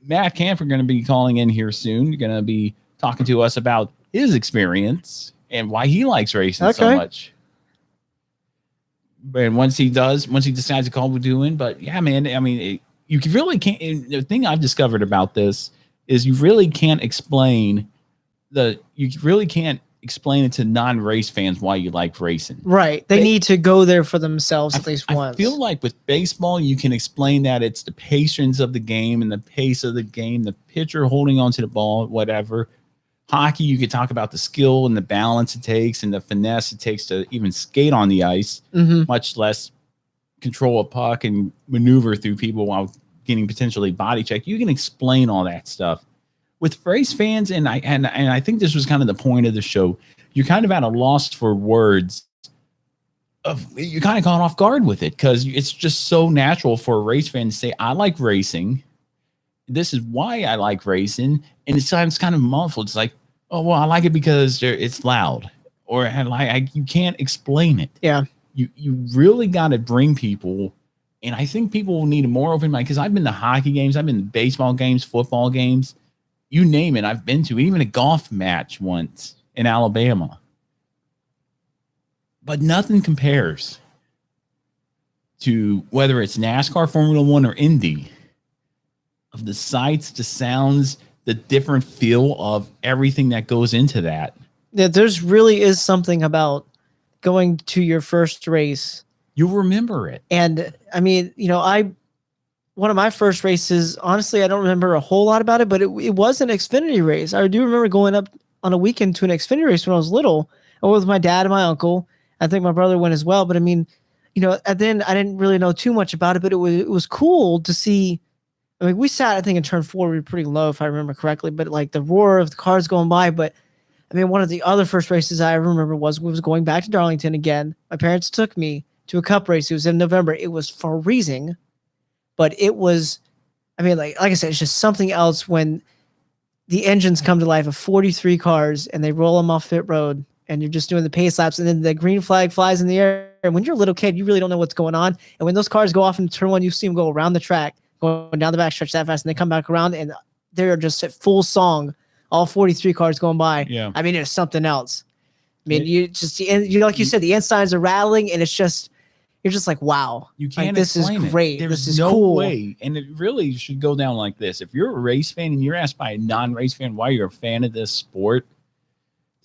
Matt Camper going to be calling in here soon. You're going to be talking to us about his experience and why he likes racing so much. And once he decides to call, we'll do in. But yeah, man, I mean, you really can't. The thing I've discovered about this is you really can't explain explain it to non-race fans why you like racing. Right. They need to go there for themselves at least once. I feel like with baseball, you can explain that it's the patience of the game and the pace of the game, the pitcher holding onto the ball, whatever. Hockey, you could talk about the skill and the balance it takes and the finesse it takes to even skate on the ice, much less control a puck and maneuver through people while getting potentially body checked. You can explain all that stuff. With race fans, and I think this was kind of the point of the show, you're kind of at a loss for words. You kind of caught off guard with it because it's just so natural for a race fan to say, I like racing. This is why I like racing. And it sounds kind of muffled. It's like, oh, well, I like it because it's loud. Or you can't explain it. Yeah. You really got to bring people. And I think people will need a more open mind because I've been to hockey games. I've been to baseball games, football games. You name it, I've been to even a golf match once in Alabama. But nothing compares to whether it's NASCAR, Formula One, or Indy, of the sights, the sounds, the different feel of everything that goes into that. Yeah, there's really is something about going to your first race. You'll remember it. And I mean, one of my first races, honestly, I don't remember a whole lot about it, but it was an Xfinity race. I do remember going up on a weekend to an Xfinity race when I was little. I went with my dad and my uncle. I think my brother went as well. But I mean, and then I didn't really know too much about it, but it was cool to see. I mean, we sat, I think, in turn 4, we were pretty low, if I remember correctly, but like the roar of the cars going by. But I mean, one of the other first races I remember was going back to Darlington again. My parents took me to a cup race. It was in November. It was freezing. But it was, I mean, like I said, it's just something else when the engines come to life of 43 cars and they roll them off pit road and you're just doing the pace laps and then the green flag flies in the air. And when you're a little kid, you really don't know what's going on. And when those cars go off in turn 1, you see them go around the track, going down the backstretch that fast, and they come back around and they're just at full song, all 43 cars going by. Yeah. I mean, it's something else. I mean, like you said, the ensigns are rattling and it's just, you're just like, wow, you can't. This is great. There's this is no cool. way, and it really should go down like this. If you're a race fan and you're asked by a non-race fan why you're a fan of this sport,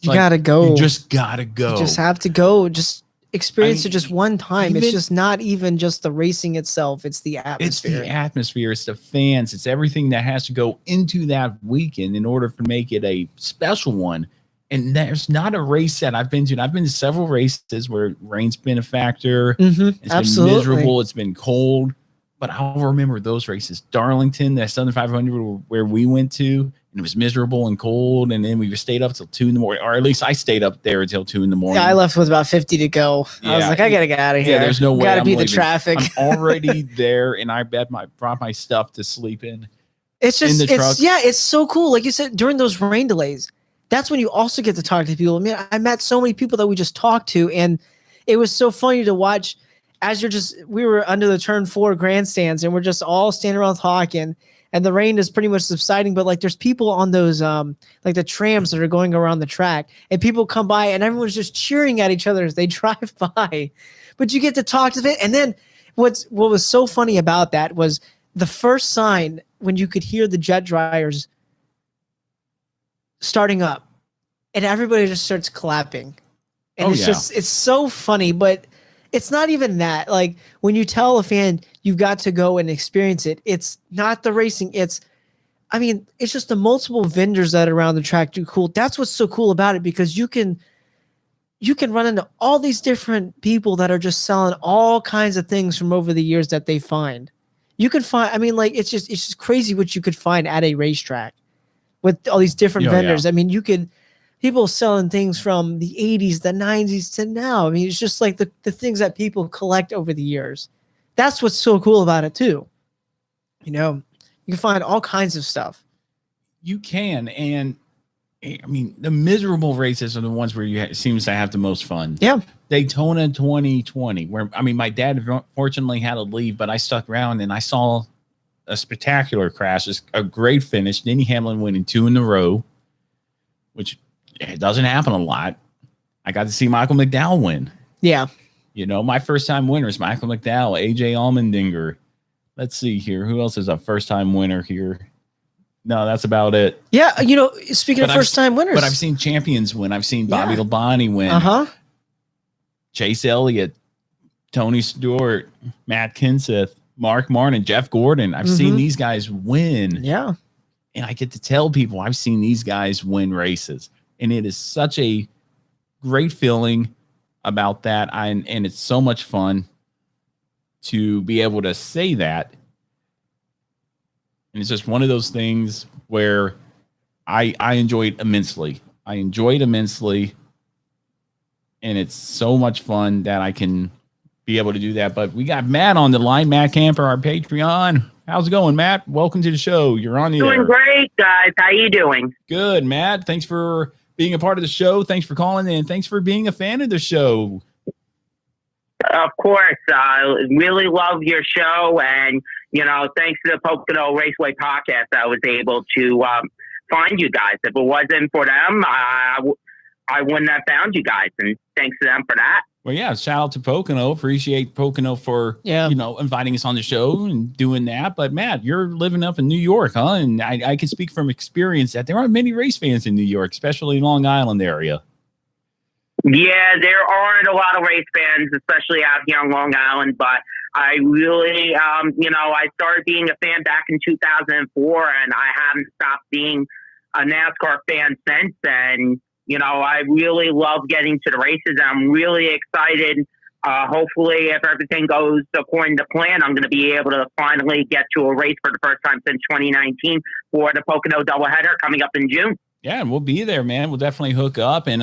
you gotta go. You just gotta go. You just have to go. Just experience it just one time. It's even- just not even just the racing itself. It's the It's atmosphere. the atmosphere. It's the fans. It's everything that has to go into that weekend in order to make it a special one. And there's not a race that I've been to. And I've been to several races where rain's been a factor. It's been miserable. It's been cold. But I'll remember those races. Darlington, that Southern 500 where we went to, and it was miserable and cold. And then we stayed up till 2 in the morning, or at least I stayed up there until 2 in the morning. Yeah, I left with about 50 to go. I was like, I got to get out of here. Yeah, there's no way. Got to beat the traffic. I'm already there, and I brought my stuff to sleep in. It's just, in the truck. It's so cool. Like you said, during those rain delays, that's when you also get to talk to people. I mean, I met so many people that we just talked to, and it was so funny to watch as we were under the turn 4 grandstands, and we're just all standing around talking, and the rain is pretty much subsiding, but like there's people on those like the trams that are going around the track, and people come by and everyone's just cheering at each other as they drive by. But you get to talk to them. And then what was so funny about that was the first sign when you could hear the jet dryers starting up, and everybody just starts clapping. And it's so funny, but it's not even that. Like when you tell a fan you've got to go and experience it, it's not the racing. It's just the multiple vendors that are around the track do cool. That's what's so cool about it, because you can run into all these different people that are just selling all kinds of things from over the years that they find. You can find, it's just crazy what you could find at a racetrack with all these different vendors. Yeah. I mean, people selling things from the 80s, the 90s to now. I mean, it's just like the things that people collect over the years. That's what's so cool about it too. You can find all kinds of stuff. You can. And the miserable races are the ones where seems to have the most fun. Yeah. Daytona 2020, where, my dad fortunately had to leave, but I stuck around and I saw a spectacular crash, a great finish. Denny Hamlin winning 2 in a row, which it doesn't happen a lot. I got to see Michael McDowell win. Yeah. My first time winner is Michael McDowell, AJ Allmendinger. Let's see here. Who else is a first time winner here? No, that's about it. Yeah. Speaking of first time winners. But I've seen champions win. I've seen Bobby Labonte win. Chase Elliott, Tony Stewart, Matt Kenseth, Mark Martin, Jeff Gordon. I've seen these guys win. Yeah. And I get to tell people I've seen these guys win races. And it is such a great feeling about that. And it's so much fun to be able to say that. And it's just one of those things where I enjoy it immensely. And it's so much fun that I can be able to do that. But we got Matt on the line, Matt Camper, our Patreon. How's it going, Matt? Welcome to the show. You're on the air. Doing great, guys. How you doing? Good, Matt. Thanks for being a part of the show. Thanks for calling in. Thanks for being a fan of the show. Of course. I really love your show. And, thanks to the Pocono Raceway podcast, I was able to find you guys. If it wasn't for them, I wouldn't have found you guys. And thanks to them for that. Well, yeah, shout out to Pocono. Appreciate Pocono for, inviting us on the show and doing that. But, Matt, you're living up in New York, huh? And I can speak from experience that there aren't many race fans in New York, especially Long Island area. Yeah, there aren't a lot of race fans, especially out here on Long Island. But I really, I started being a fan back in 2004, and I haven't stopped being a NASCAR fan since then. I really love getting to the races. I'm really excited. Hopefully, if everything goes according to plan, I'm going to be able to finally get to a race for the first time since 2019 for the Pocono doubleheader coming up in June. Yeah, and we'll be there, man. We'll definitely hook up and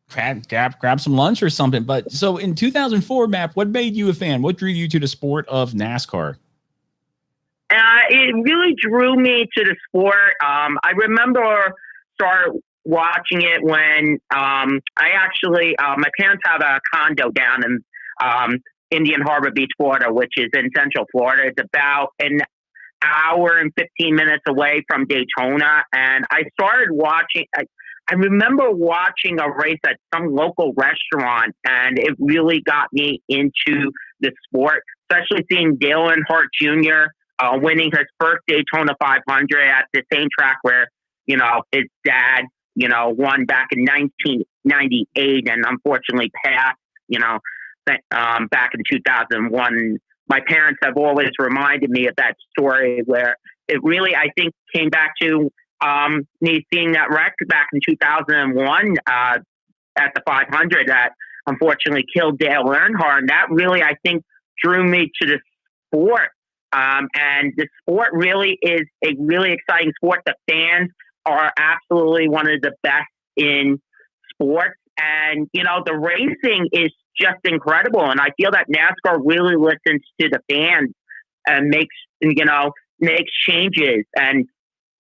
grab some lunch or something. But so in 2004, Matt, what made you a fan? What drew you to the sport of NASCAR? It really drew me to the sport. I remember watching it when my parents have a condo down in Indian Harbor Beach, Florida, which is in Central Florida. It's about an hour and 15 minutes away from Daytona. And I started watching. I remember watching a race at some local restaurant, and it really got me into the sport, especially seeing Dale Earnhardt Jr. Winning his first Daytona 500 at the same track where, his dad won back in 1998 and unfortunately passed, back in 2001. My parents have always reminded me of that story where it really, I think, came back to me seeing that record back in 2001 at the 500 that unfortunately killed Dale Earnhardt. And that really, I think, drew me to the sport. And the sport really is a really exciting sport. The fans are absolutely one of the best in sports. And, the racing is just incredible. And I feel that NASCAR really listens to the fans and makes changes. And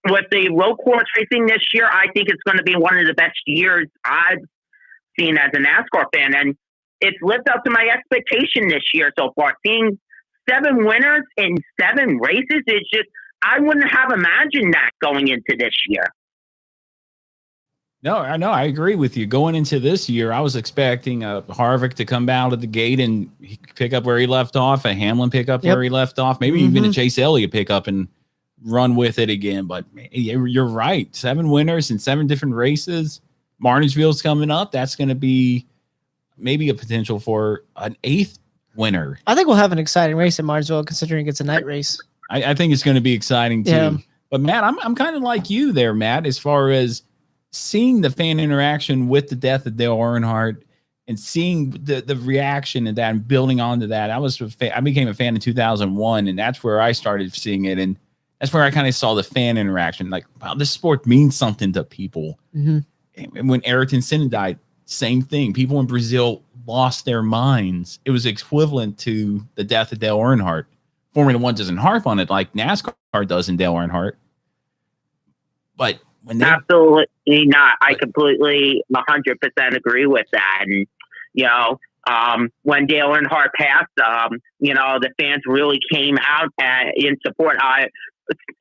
with the road course racing this year, I think it's going to be one of the best years I've seen as a NASCAR fan. And it's lived up to my expectation this year so far. Seeing 7 winners in 7 races, it's just, I wouldn't have imagined that going into this year. No, I agree with you. Going into this year, I was expecting Harvick to come out of the gate and pick up where he left off, a Hamlin pick up where he left off, maybe even a Chase Elliott pick up and run with it again. But you're right. 7 winners in 7 different races. Martinsville's coming up. That's going to be maybe a potential for an 8th winner. I think we'll have an exciting race at Martinsville considering it's a night race. I think it's going to be exciting too. Yeah. But Matt, I'm kind of like you there, Matt, as far as seeing the fan interaction with the death of Dale Earnhardt and seeing the reaction to that and building onto that. I became a fan in 2001, and that's where I started seeing it. And that's where I kind of saw the fan interaction. Like, wow, this sport means something to people. Mm-hmm. And when Ayrton Senna died, same thing. People in Brazil lost their minds. It was equivalent to the death of Dale Earnhardt. Formula One doesn't harp on it like NASCAR does in Dale Earnhardt. But absolutely not. I completely 100% agree with that. And, when Dale Earnhardt passed, the fans really came out in support. I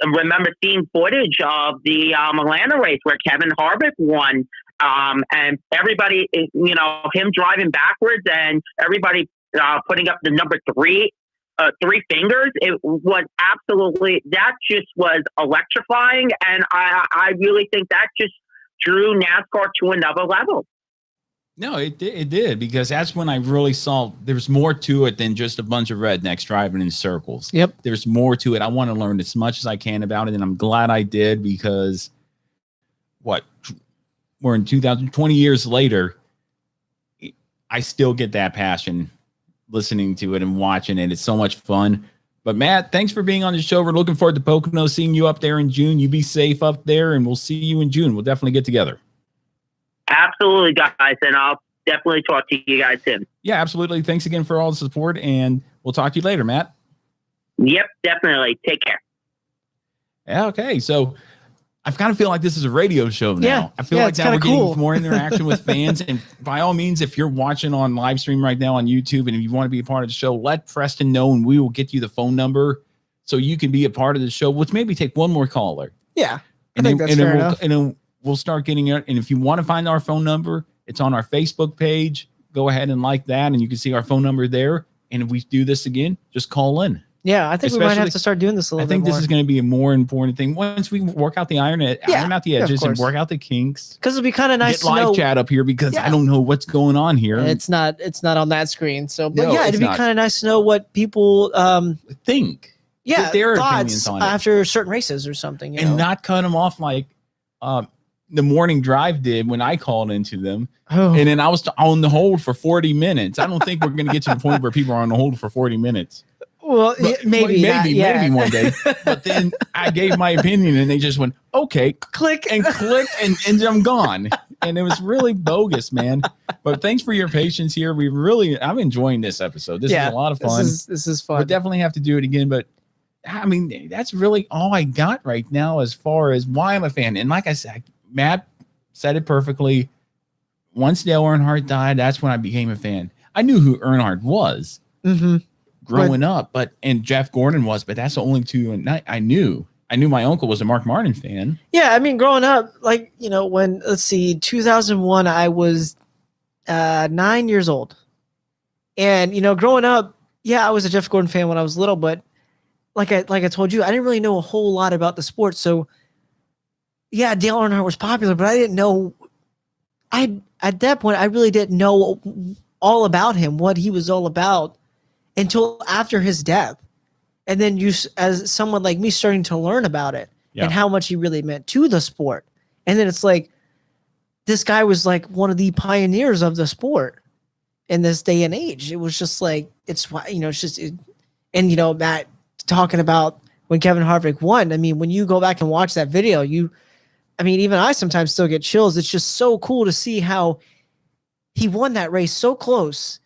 remember seeing footage of the Atlanta race where Kevin Harvick won, and everybody, him driving backwards and everybody putting up the number 3 fingers. It was absolutely, that just was electrifying. And I really think that just drew NASCAR to another level. No, it did, because that's when I really saw there's more to it than just a bunch of rednecks driving in circles. Yep. There's more to it. I want to learn as much as I can about it. And I'm glad I did, because we're in 2020 years later, I still get that passion listening to it and watching it. It's so much fun. But Matt, thanks for being on the show. We're looking forward to Pocono, seeing you up there in June. You be safe up there, and we'll see you in June. We'll definitely get together. Absolutely, guys. And I'll definitely talk to you guys soon. Yeah, absolutely. Thanks again for all the support, and we'll talk to you later, Matt. Yep, definitely. Take care. Yeah, okay. So I kind of feel like this is a radio show now. Yeah, I feel like now we're cool. getting more interaction with fans. And by all means, if you're watching on live stream right now on YouTube and if you want to be a part of the show, let Preston know and we will get you the phone number so you can be a part of the show. Let's maybe take one more caller. Yeah, I think that's fair enough. And then we'll start getting it. And if you want to find our phone number, it's on our Facebook page. Go ahead and like that, and you can see our phone number there. And if we do this again, just call in. Yeah, I think we might have to start doing this a little bit more. I think this is going to be a more important thing once we work out the iron out the edges and work out the kinks. Because it'd be kind of nice to live chat up here, because I don't know what's going on here. It's not on that screen. So, but it'd be kind of nice to know what people think. Yeah, their thoughts opinions on it after certain races or something, and not cut them off like the morning drive did when I called into them. Oh. And then I was on the hold for 40 minutes. I don't think we're going to get to the point where people are on the hold for 40 minutes. Well, maybe one day. But then I gave my opinion and they just went, okay, click and I'm gone. And it was really bogus, man. But thanks for your patience here. I'm enjoying this episode. This is a lot of fun. This is fun. We'll definitely have to do it again. But I mean, that's really all I got right now as far as why I'm a fan. And like I said, Matt said it perfectly. Once Dale Earnhardt died, that's when I became a fan. I knew who Earnhardt was. Mm-hmm. Growing up, and Jeff Gordon was, but that's the only two I knew. I knew my uncle was a Mark Martin fan. Yeah, I mean, growing up, like, when 2001, I was 9 years old, and growing up, I was a Jeff Gordon fan when I was little, but like I told you, I didn't really know a whole lot about the sport. So yeah, Dale Earnhardt was popular, but I didn't know. At that point, I really didn't know all about him, what he was all about, until after his death. And then as someone like me, starting to learn about it and how much he really meant to the sport. And then it's like, this guy was like one of the pioneers of the sport in this day and age. It was just like, it's just, and Matt talking about when Kevin Harvick won. I mean, when you go back and watch that video, even I sometimes still get chills. It's just so cool to see how he won that race so close,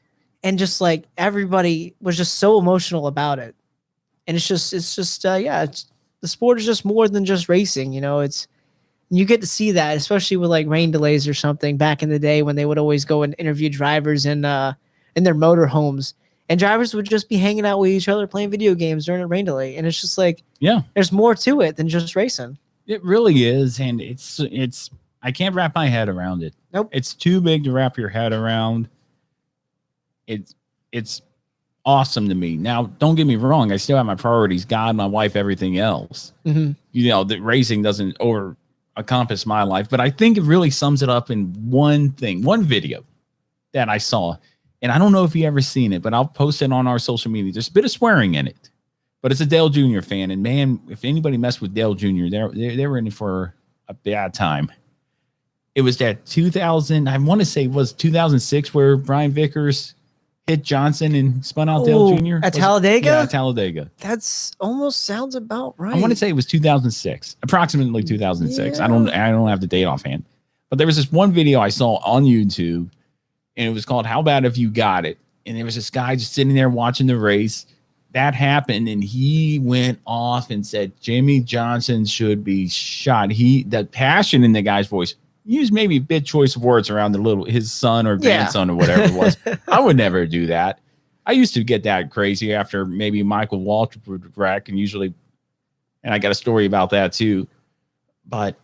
and just like everybody was just so emotional about it. And it's the sport is just more than just racing. You get to see that, especially with like rain delays or something back in the day when they would always go and interview drivers in their motorhomes, and drivers would just be hanging out with each other playing video games during a rain delay. And it's just like, there's more to it than just racing. It really is. And it's, I can't wrap my head around it. Nope. It's too big to wrap your head around. It's awesome to me. Now, don't get me wrong. I still have my priorities, God, my wife, everything else. Mm-hmm. The racing doesn't encompass my life, but I think it really sums it up in one video that I saw. And I don't know if you ever seen it, but I'll post it on our social media. There's a bit of swearing in it, but it's a Dale Jr. fan. And man, if anybody messed with Dale Jr., they were in it for a bad time. It was that 2000, I want to say it was 2006, where Brian Vickers hit Johnson and spun out Dale Jr. At Talladega? Yeah, Talladega. That's almost sounds about right. I want to say it was 2006, approximately 2006. Yeah. I don't have the date offhand, but there was this one video I saw on YouTube, and it was called "How Bad If You Got It?" And there was this guy just sitting there watching the race. That happened, and he went off and said Jimmy Johnson should be shot. The passion in the guy's voice. Use maybe a bit choice of words around his son or grandson or whatever it was. I would never do that. I used to get that crazy after maybe Michael Waltrip would wreck, and I got a story about that too. But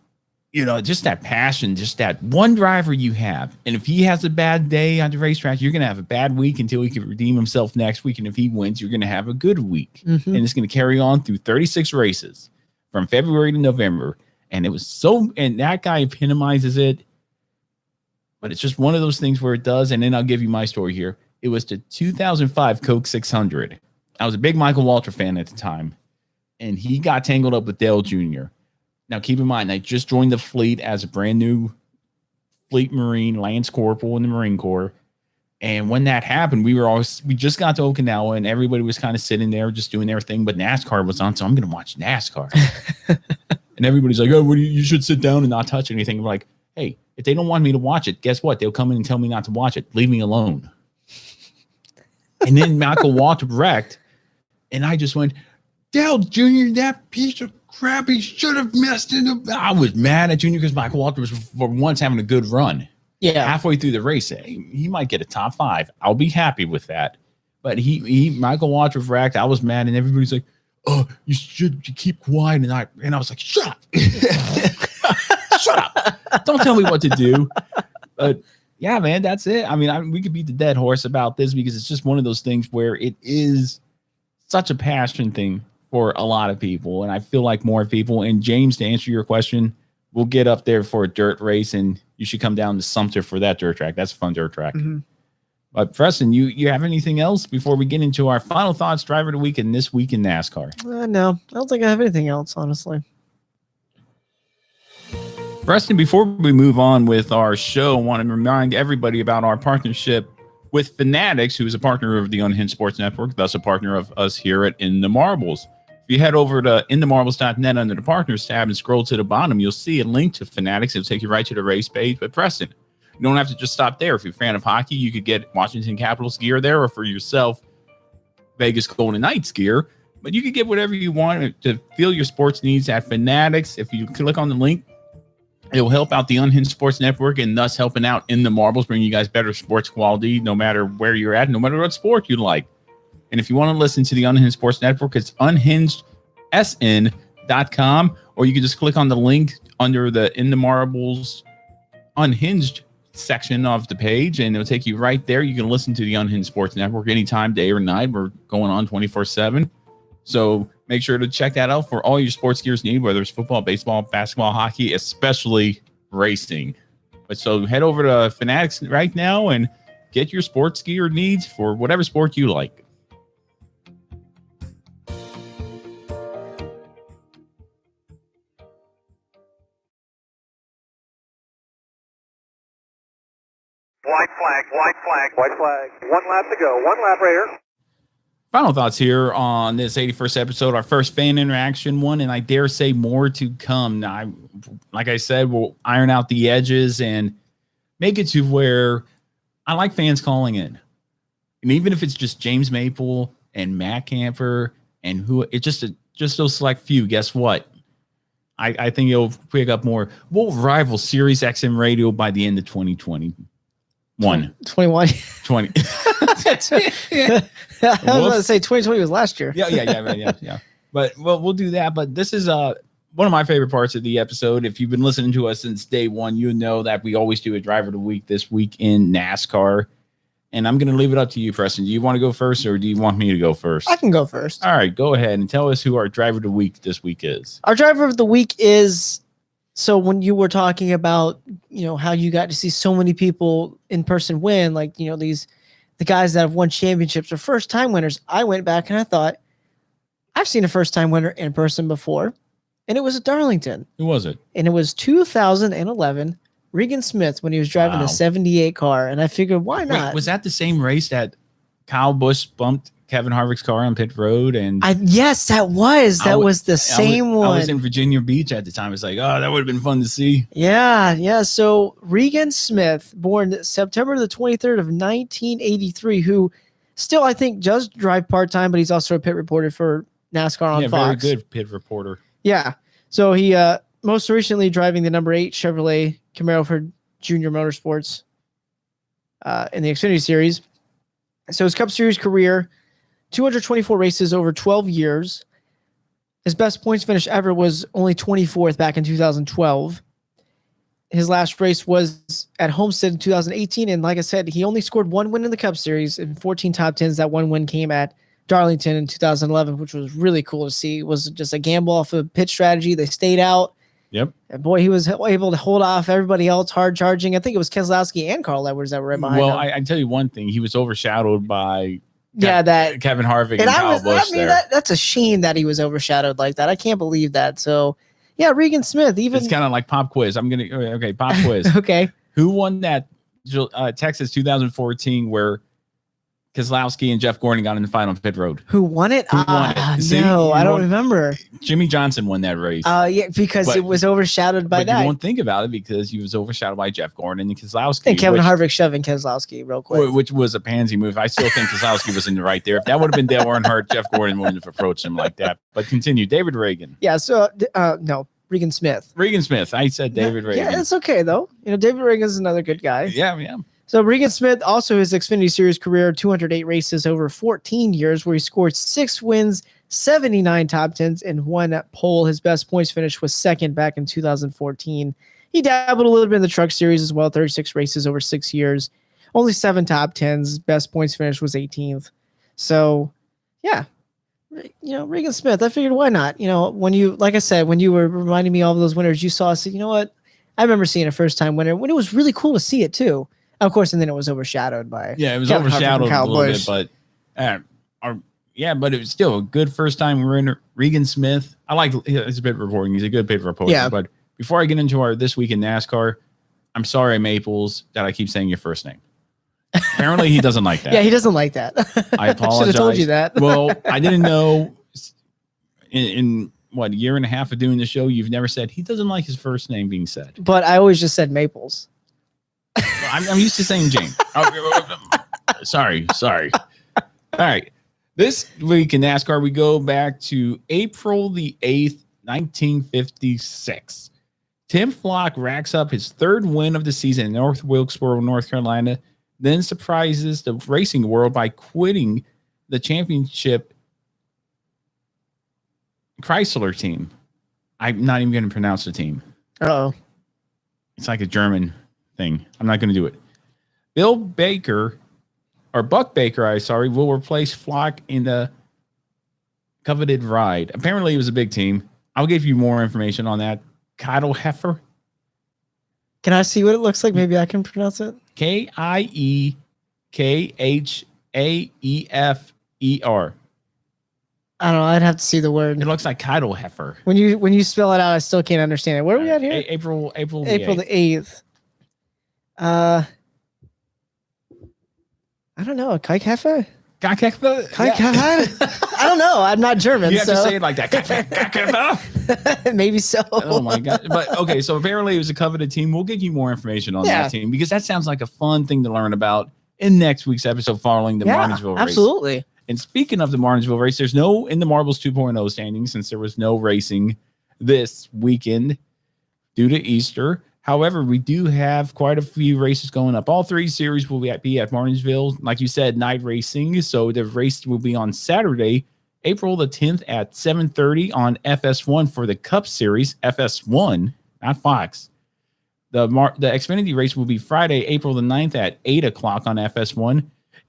just that passion, just that one driver you have, and if he has a bad day on the racetrack, you're gonna have a bad week until he can redeem himself next week. And if he wins, you're gonna have a good week, and it's gonna carry on through 36 races from February to November. And it was and that guy epitomizes it, but it's just one of those things where it does. And then I'll give you my story here. It was the 2005 Coke 600. I was a big Michael Waltrip fan at the time, and he got tangled up with Dale Jr. Now, keep in mind, I just joined the fleet as a brand new Fleet Marine, Lance Corporal in the Marine Corps. And when that happened, we just got to Okinawa, and everybody was kind of sitting there just doing their thing, but NASCAR was on, so I'm going to watch NASCAR. And everybody's like, oh, you should sit down and not touch anything. We're like, hey, if they don't want me to watch it, guess what? They'll come in and tell me not to watch it. Leave me alone. And then Michael Waltrip wrecked, and I just went, Dale Jr., that piece of crap, he should have messed it up. I was mad at Jr. because Michael Waltrip was for once having a good run. Yeah. Halfway through the race, he might get a top 5. I'll be happy with that. But Michael Waltrip wrecked. I was mad, and everybody's like, oh, you should keep quiet. And I was like, shut up. Shut up. Don't tell me what to do. But yeah, man, that's it. I mean, we could beat the dead horse about this because it's just one of those things where it is such a passion thing for a lot of people. And I feel like more people, and James, to answer your question, we'll get up there for a dirt race, and you should come down to Sumter for that dirt track. That's a fun dirt track. Mm-hmm. But Preston, you have anything else before we get into our final thoughts, driver of the week, and this week in NASCAR? No, I don't think I have anything else, honestly. Preston, before we move on with our show, I want to remind everybody about our partnership with Fanatics, who is a partner of the Unhinged Sports Network, thus a partner of us here at In the Marbles. If you head over to inthemarbles.net under the partners tab and scroll to the bottom, you'll see a link to Fanatics. It'll take you right to the race page. But Preston, you don't have to just stop there. If you're a fan of hockey, you could get Washington Capitals gear there, or for yourself, Vegas Golden Knights gear. But you could get whatever you want to fill your sports needs at Fanatics. If you click on the link, it will help out the Unhinged Sports Network and thus helping out In the Marbles, bringing you guys better sports quality no matter where you're at, no matter what sport you like. And if you want to listen to the Unhinged Sports Network, it's unhingedsn.com, or you can just click on the link under the In the Marbles Unhinged section of the page, and it'll take you right there. You can listen to the Unhinged Sports Network anytime, day or night. We're going on 24/7. So make sure to check that out for all your sports gears need, whether it's football, baseball, basketball, hockey, especially racing. But so head over to Fanatics right now and get your sports gear needs for whatever sport you like. White flag, white flag, white flag. 1 lap to go. 1 lap right here. Final thoughts here on this 81st episode, our first fan interaction one, and I dare say more to come. Now, like I said, we'll iron out the edges and make it to where I like fans calling in. And even if it's just James Maple and Matt Camper and who it's just those select few, guess what? I think it'll pick up more. We'll rival Sirius XM Radio by the end of 2021. 21. 20. I was about to say 2020 was last year. Yeah. But we'll do that. But this is one of my favorite parts of the episode. If you've been listening to us since day one, you know that we always do a driver of the week this week in NASCAR. And I'm going to leave it up to you, Preston. Do you want to go first or do you want me to go first? I can go first. All right, go ahead and tell us who our driver of the week this week is. Our driver of the week is, so when you were talking about, how you got to see so many people in person win, like, the guys that have won championships or first time winners, I went back and I thought, I've seen a first time winner in person before, and it was at Darlington. Who was it? And it was 2011, Regan Smith, when he was driving a 78 car. And I figured, why not? Wait, was that the same race that Kyle Busch bumped Kevin Harvick's car on pit road? And yes, that was. That was the same one. I was in Virginia Beach at the time. It's like, oh, that would have been fun to see. Yeah. So Regan Smith, born September the 23rd of 1983, who still, I think, does drive part-time, but he's also a pit reporter for NASCAR on Fox. Very good pit reporter. Yeah. So he most recently driving the number 8 Chevrolet Camaro for Junior Motorsports in the Xfinity Series. So his Cup Series career, 224 races over 12 years. His best points finish ever was only 24th back in 2012. His last race was at Homestead in 2018. And like I said, he only scored 1 win in the Cup Series and 14 top 10s. That 1 win came at Darlington in 2011, which was really cool to see. It was just a gamble off of pit strategy. They stayed out. Yep. And boy, he was able to hold off everybody else hard charging. I think it was Keselowski and Carl Edwards that were right behind him. Well, I tell you one thing. He was overshadowed by that Kevin Harvick and Kyle Busch there. That's a shame that he was overshadowed like that. I can't believe that. So, yeah, Regan Smith. It's kind of like pop quiz. Okay, pop quiz. Okay. Who won that Texas 2014 where Keselowski and Jeff Gordon got in the final pit road? Who won it? Who won it? See, no, I don't remember. Jimmy Johnson won that race. Yeah, because it was overshadowed by that. You don't think about it because he was overshadowed by Jeff Gordon and Keselowski. And Kevin Harvick shoving Keselowski real quick. Which was a pansy move. I still think Keselowski was in the right there. If that would have been Dale Earnhardt, Jeff Gordon wouldn't have approached him like that. But continue. David Reagan. Yeah, so, no, Regan Smith. Regan Smith. I said David Reagan. Yeah, it's okay, though. David Reagan is another good guy. Yeah. So Regan Smith, also his Xfinity Series career, 208 races over 14 years, where he scored 6 wins, 79 top 10s, and 1 pole. His best points finish was second back in 2014. He dabbled a little bit in the Truck Series as well, 36 races over 6 years, only 7 top 10s. Best points finish was 18th. So, yeah, Regan Smith. I figured why not? When you, like I said, when you were reminding me of all those winners, you saw. I said, you know what? I remember seeing a first-time winner when it was really cool to see it too. Of course, and then it was overshadowed by it was Kevin overshadowed Harvick, a little bit, but it was still a good first time winner. Regan Smith, I like his pit reporting. He's a good pit reporter. Yeah. But before I get into our This Week in NASCAR, I'm sorry, Maples, that I keep saying your first name. Apparently, he doesn't like that. Yeah, he doesn't like that. I apologize. Should have told you that. Well, I didn't know. In what, a year and a half of doing the show, you've never said he doesn't like his first name being said. But I always just said Maples. I'm used to saying James. Sorry. All right. This week in NASCAR, we go back to April the 8th, 1956. Tim Flock racks up his 3rd win of the season in North Wilkesboro, North Carolina, then surprises the racing world by quitting the championship Chrysler team. I'm not even going to pronounce the team. Uh-oh. It's like a German thing. I'm not going to do it. Buck Baker, will replace Flock in the Coveted Ride. Apparently, it was a big team. I'll give you more information on that. Kyle Heifer. Can I see what it looks like? Maybe I can pronounce it. Kiekhaefer. I don't know. I'd have to see the word. It looks like Kyle Heifer. When you spell it out, I still can't understand it. Where are we at here? April the 8th. I don't know. Kaikhefe? I don't know. I'm not German. You have so. to say it like that. Maybe so. Oh my god! But okay, so apparently it was a coveted team. We'll give you more information on that team because that sounds like a fun thing to learn about in next week's episode following the Martinsville race. Absolutely. And speaking of the Martinsville race, there's no in the Marbles 2.0 standing since there was no racing this weekend due to Easter. However, we do have quite a few races going up. All three series will be at Martinsville. Like you said, night racing. So the race will be on Saturday, April the 10th at 7:30 on FS1 for the Cup Series. FS1, not Fox. The Xfinity race will be Friday, April the 9th at 8 o'clock on FS1.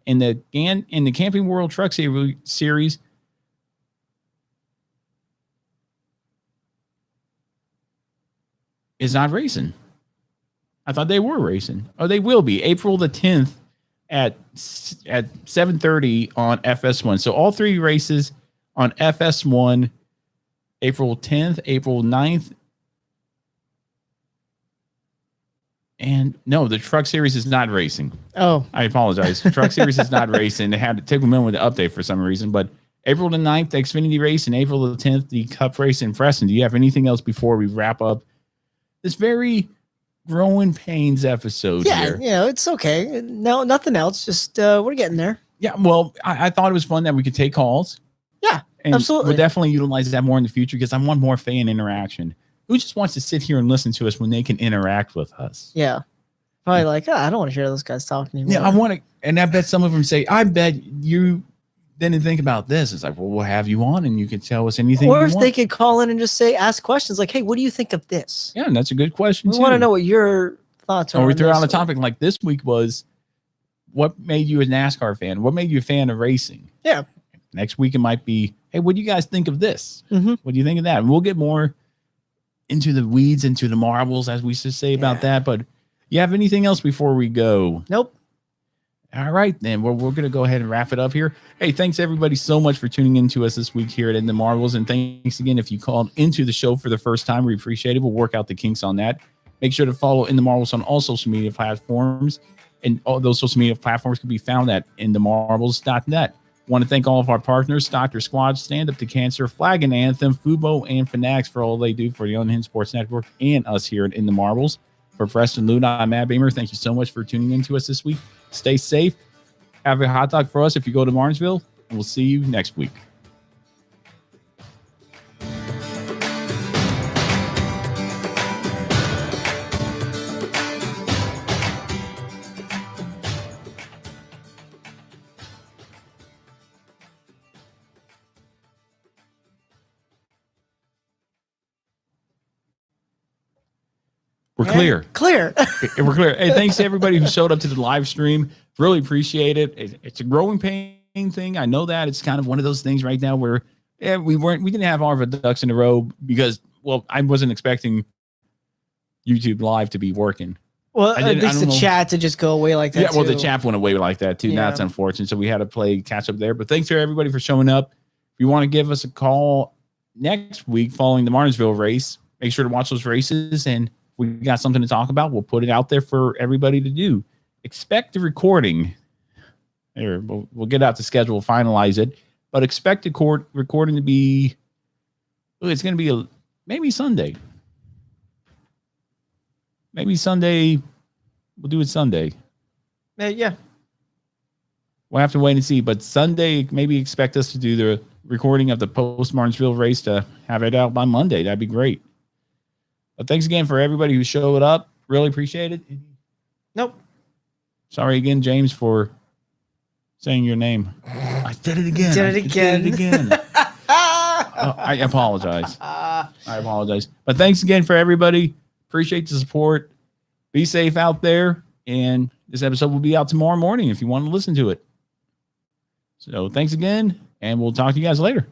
And the Camping World Truck Series is not racing. I thought they were racing. Oh, they will be April the 10th at 7:30 on FS1. So all three races on FS1, April 10th, April 9th. And no, the Truck Series is not racing. Oh, I apologize. The Truck Series is not racing. They had to take a minute with the update for some reason. But April the 9th, the Xfinity race, and April the 10th, the Cup race in Preston. Do you have anything else before we wrap up this very growing pains episode here? Yeah, it's okay. No, nothing else. Just we're getting there. Yeah, well, I thought it was fun that we could take calls. Yeah, and absolutely. We'll definitely utilize that more in the future because I want more fan interaction. Who just wants to sit here and listen to us when they can interact with us? Yeah. Probably like, I don't want to hear those guys talking anymore. Yeah, I want to, and I bet some of them say, I bet you didn't think about this. It's like, well, we'll have you on and you can tell us anything. Or if they could call in and just ask questions like, hey, what do you think of this? Yeah, and that's a good question. We want to know what your thoughts are. Or we threw out a topic like this week was, what made you a NASCAR fan? What made you a fan of racing? Yeah. Next week it might be, hey, what do you guys think of this? Mm-hmm. What do you think of that? And we'll get more into the weeds, into the marbles, as we should say about that. But you have anything else before we go? Nope. All right, then we're going to go ahead and wrap it up here. Hey, thanks everybody so much for tuning in to us this week here at In the Marbles. And thanks again if you called into the show for the first time. We appreciate it. We'll work out the kinks on that. Make sure to follow In the Marbles on all social media platforms. And all those social media platforms can be found at inthemarbles.net. Want to thank all of our partners, Dr. Squad, Stand Up to Cancer, Flag and Anthem, Fubo, and Fanatics for all they do for the Unhinged Sports Network and us here at In the Marbles. For Preston Luna, I'm Matt Beamer. Thank you so much for tuning in to us this week. Stay safe. Have a hot dog for us if you go to Martinsville. And we'll see you next week. We're clear. We're clear. Hey, thanks to everybody who showed up to the live stream. Really appreciate it. It's a growing pain thing. I know that it's kind of one of those things right now where we didn't have all of our ducks in a row because, well, I wasn't expecting YouTube Live to be working. Well, at least the chat to just go away like that. Yeah, well, the chat went away like that too. Yeah. That's unfortunate. So we had to play catch up there. But thanks to everybody for showing up. If you want to give us a call next week following the Martinsville race, make sure to watch those races, and we got something to talk about. We'll put it out there for everybody to do. Expect the recording. Here, we'll get out the schedule, finalize it, but expect the recording to be. It's going to be maybe Sunday. Maybe Sunday. We'll do it Sunday. Yeah. We'll have to wait and see. But Sunday, maybe expect us to do the recording of the post-Martinsville race to have it out by Monday. That'd be great. But thanks again for everybody who showed up. Really appreciate it. Nope. Sorry again, James, for saying your name. I did it again. I apologize. But thanks again for everybody. Appreciate the support. Be safe out there. And this episode will be out tomorrow morning if you want to listen to it. So thanks again, and we'll talk to you guys later.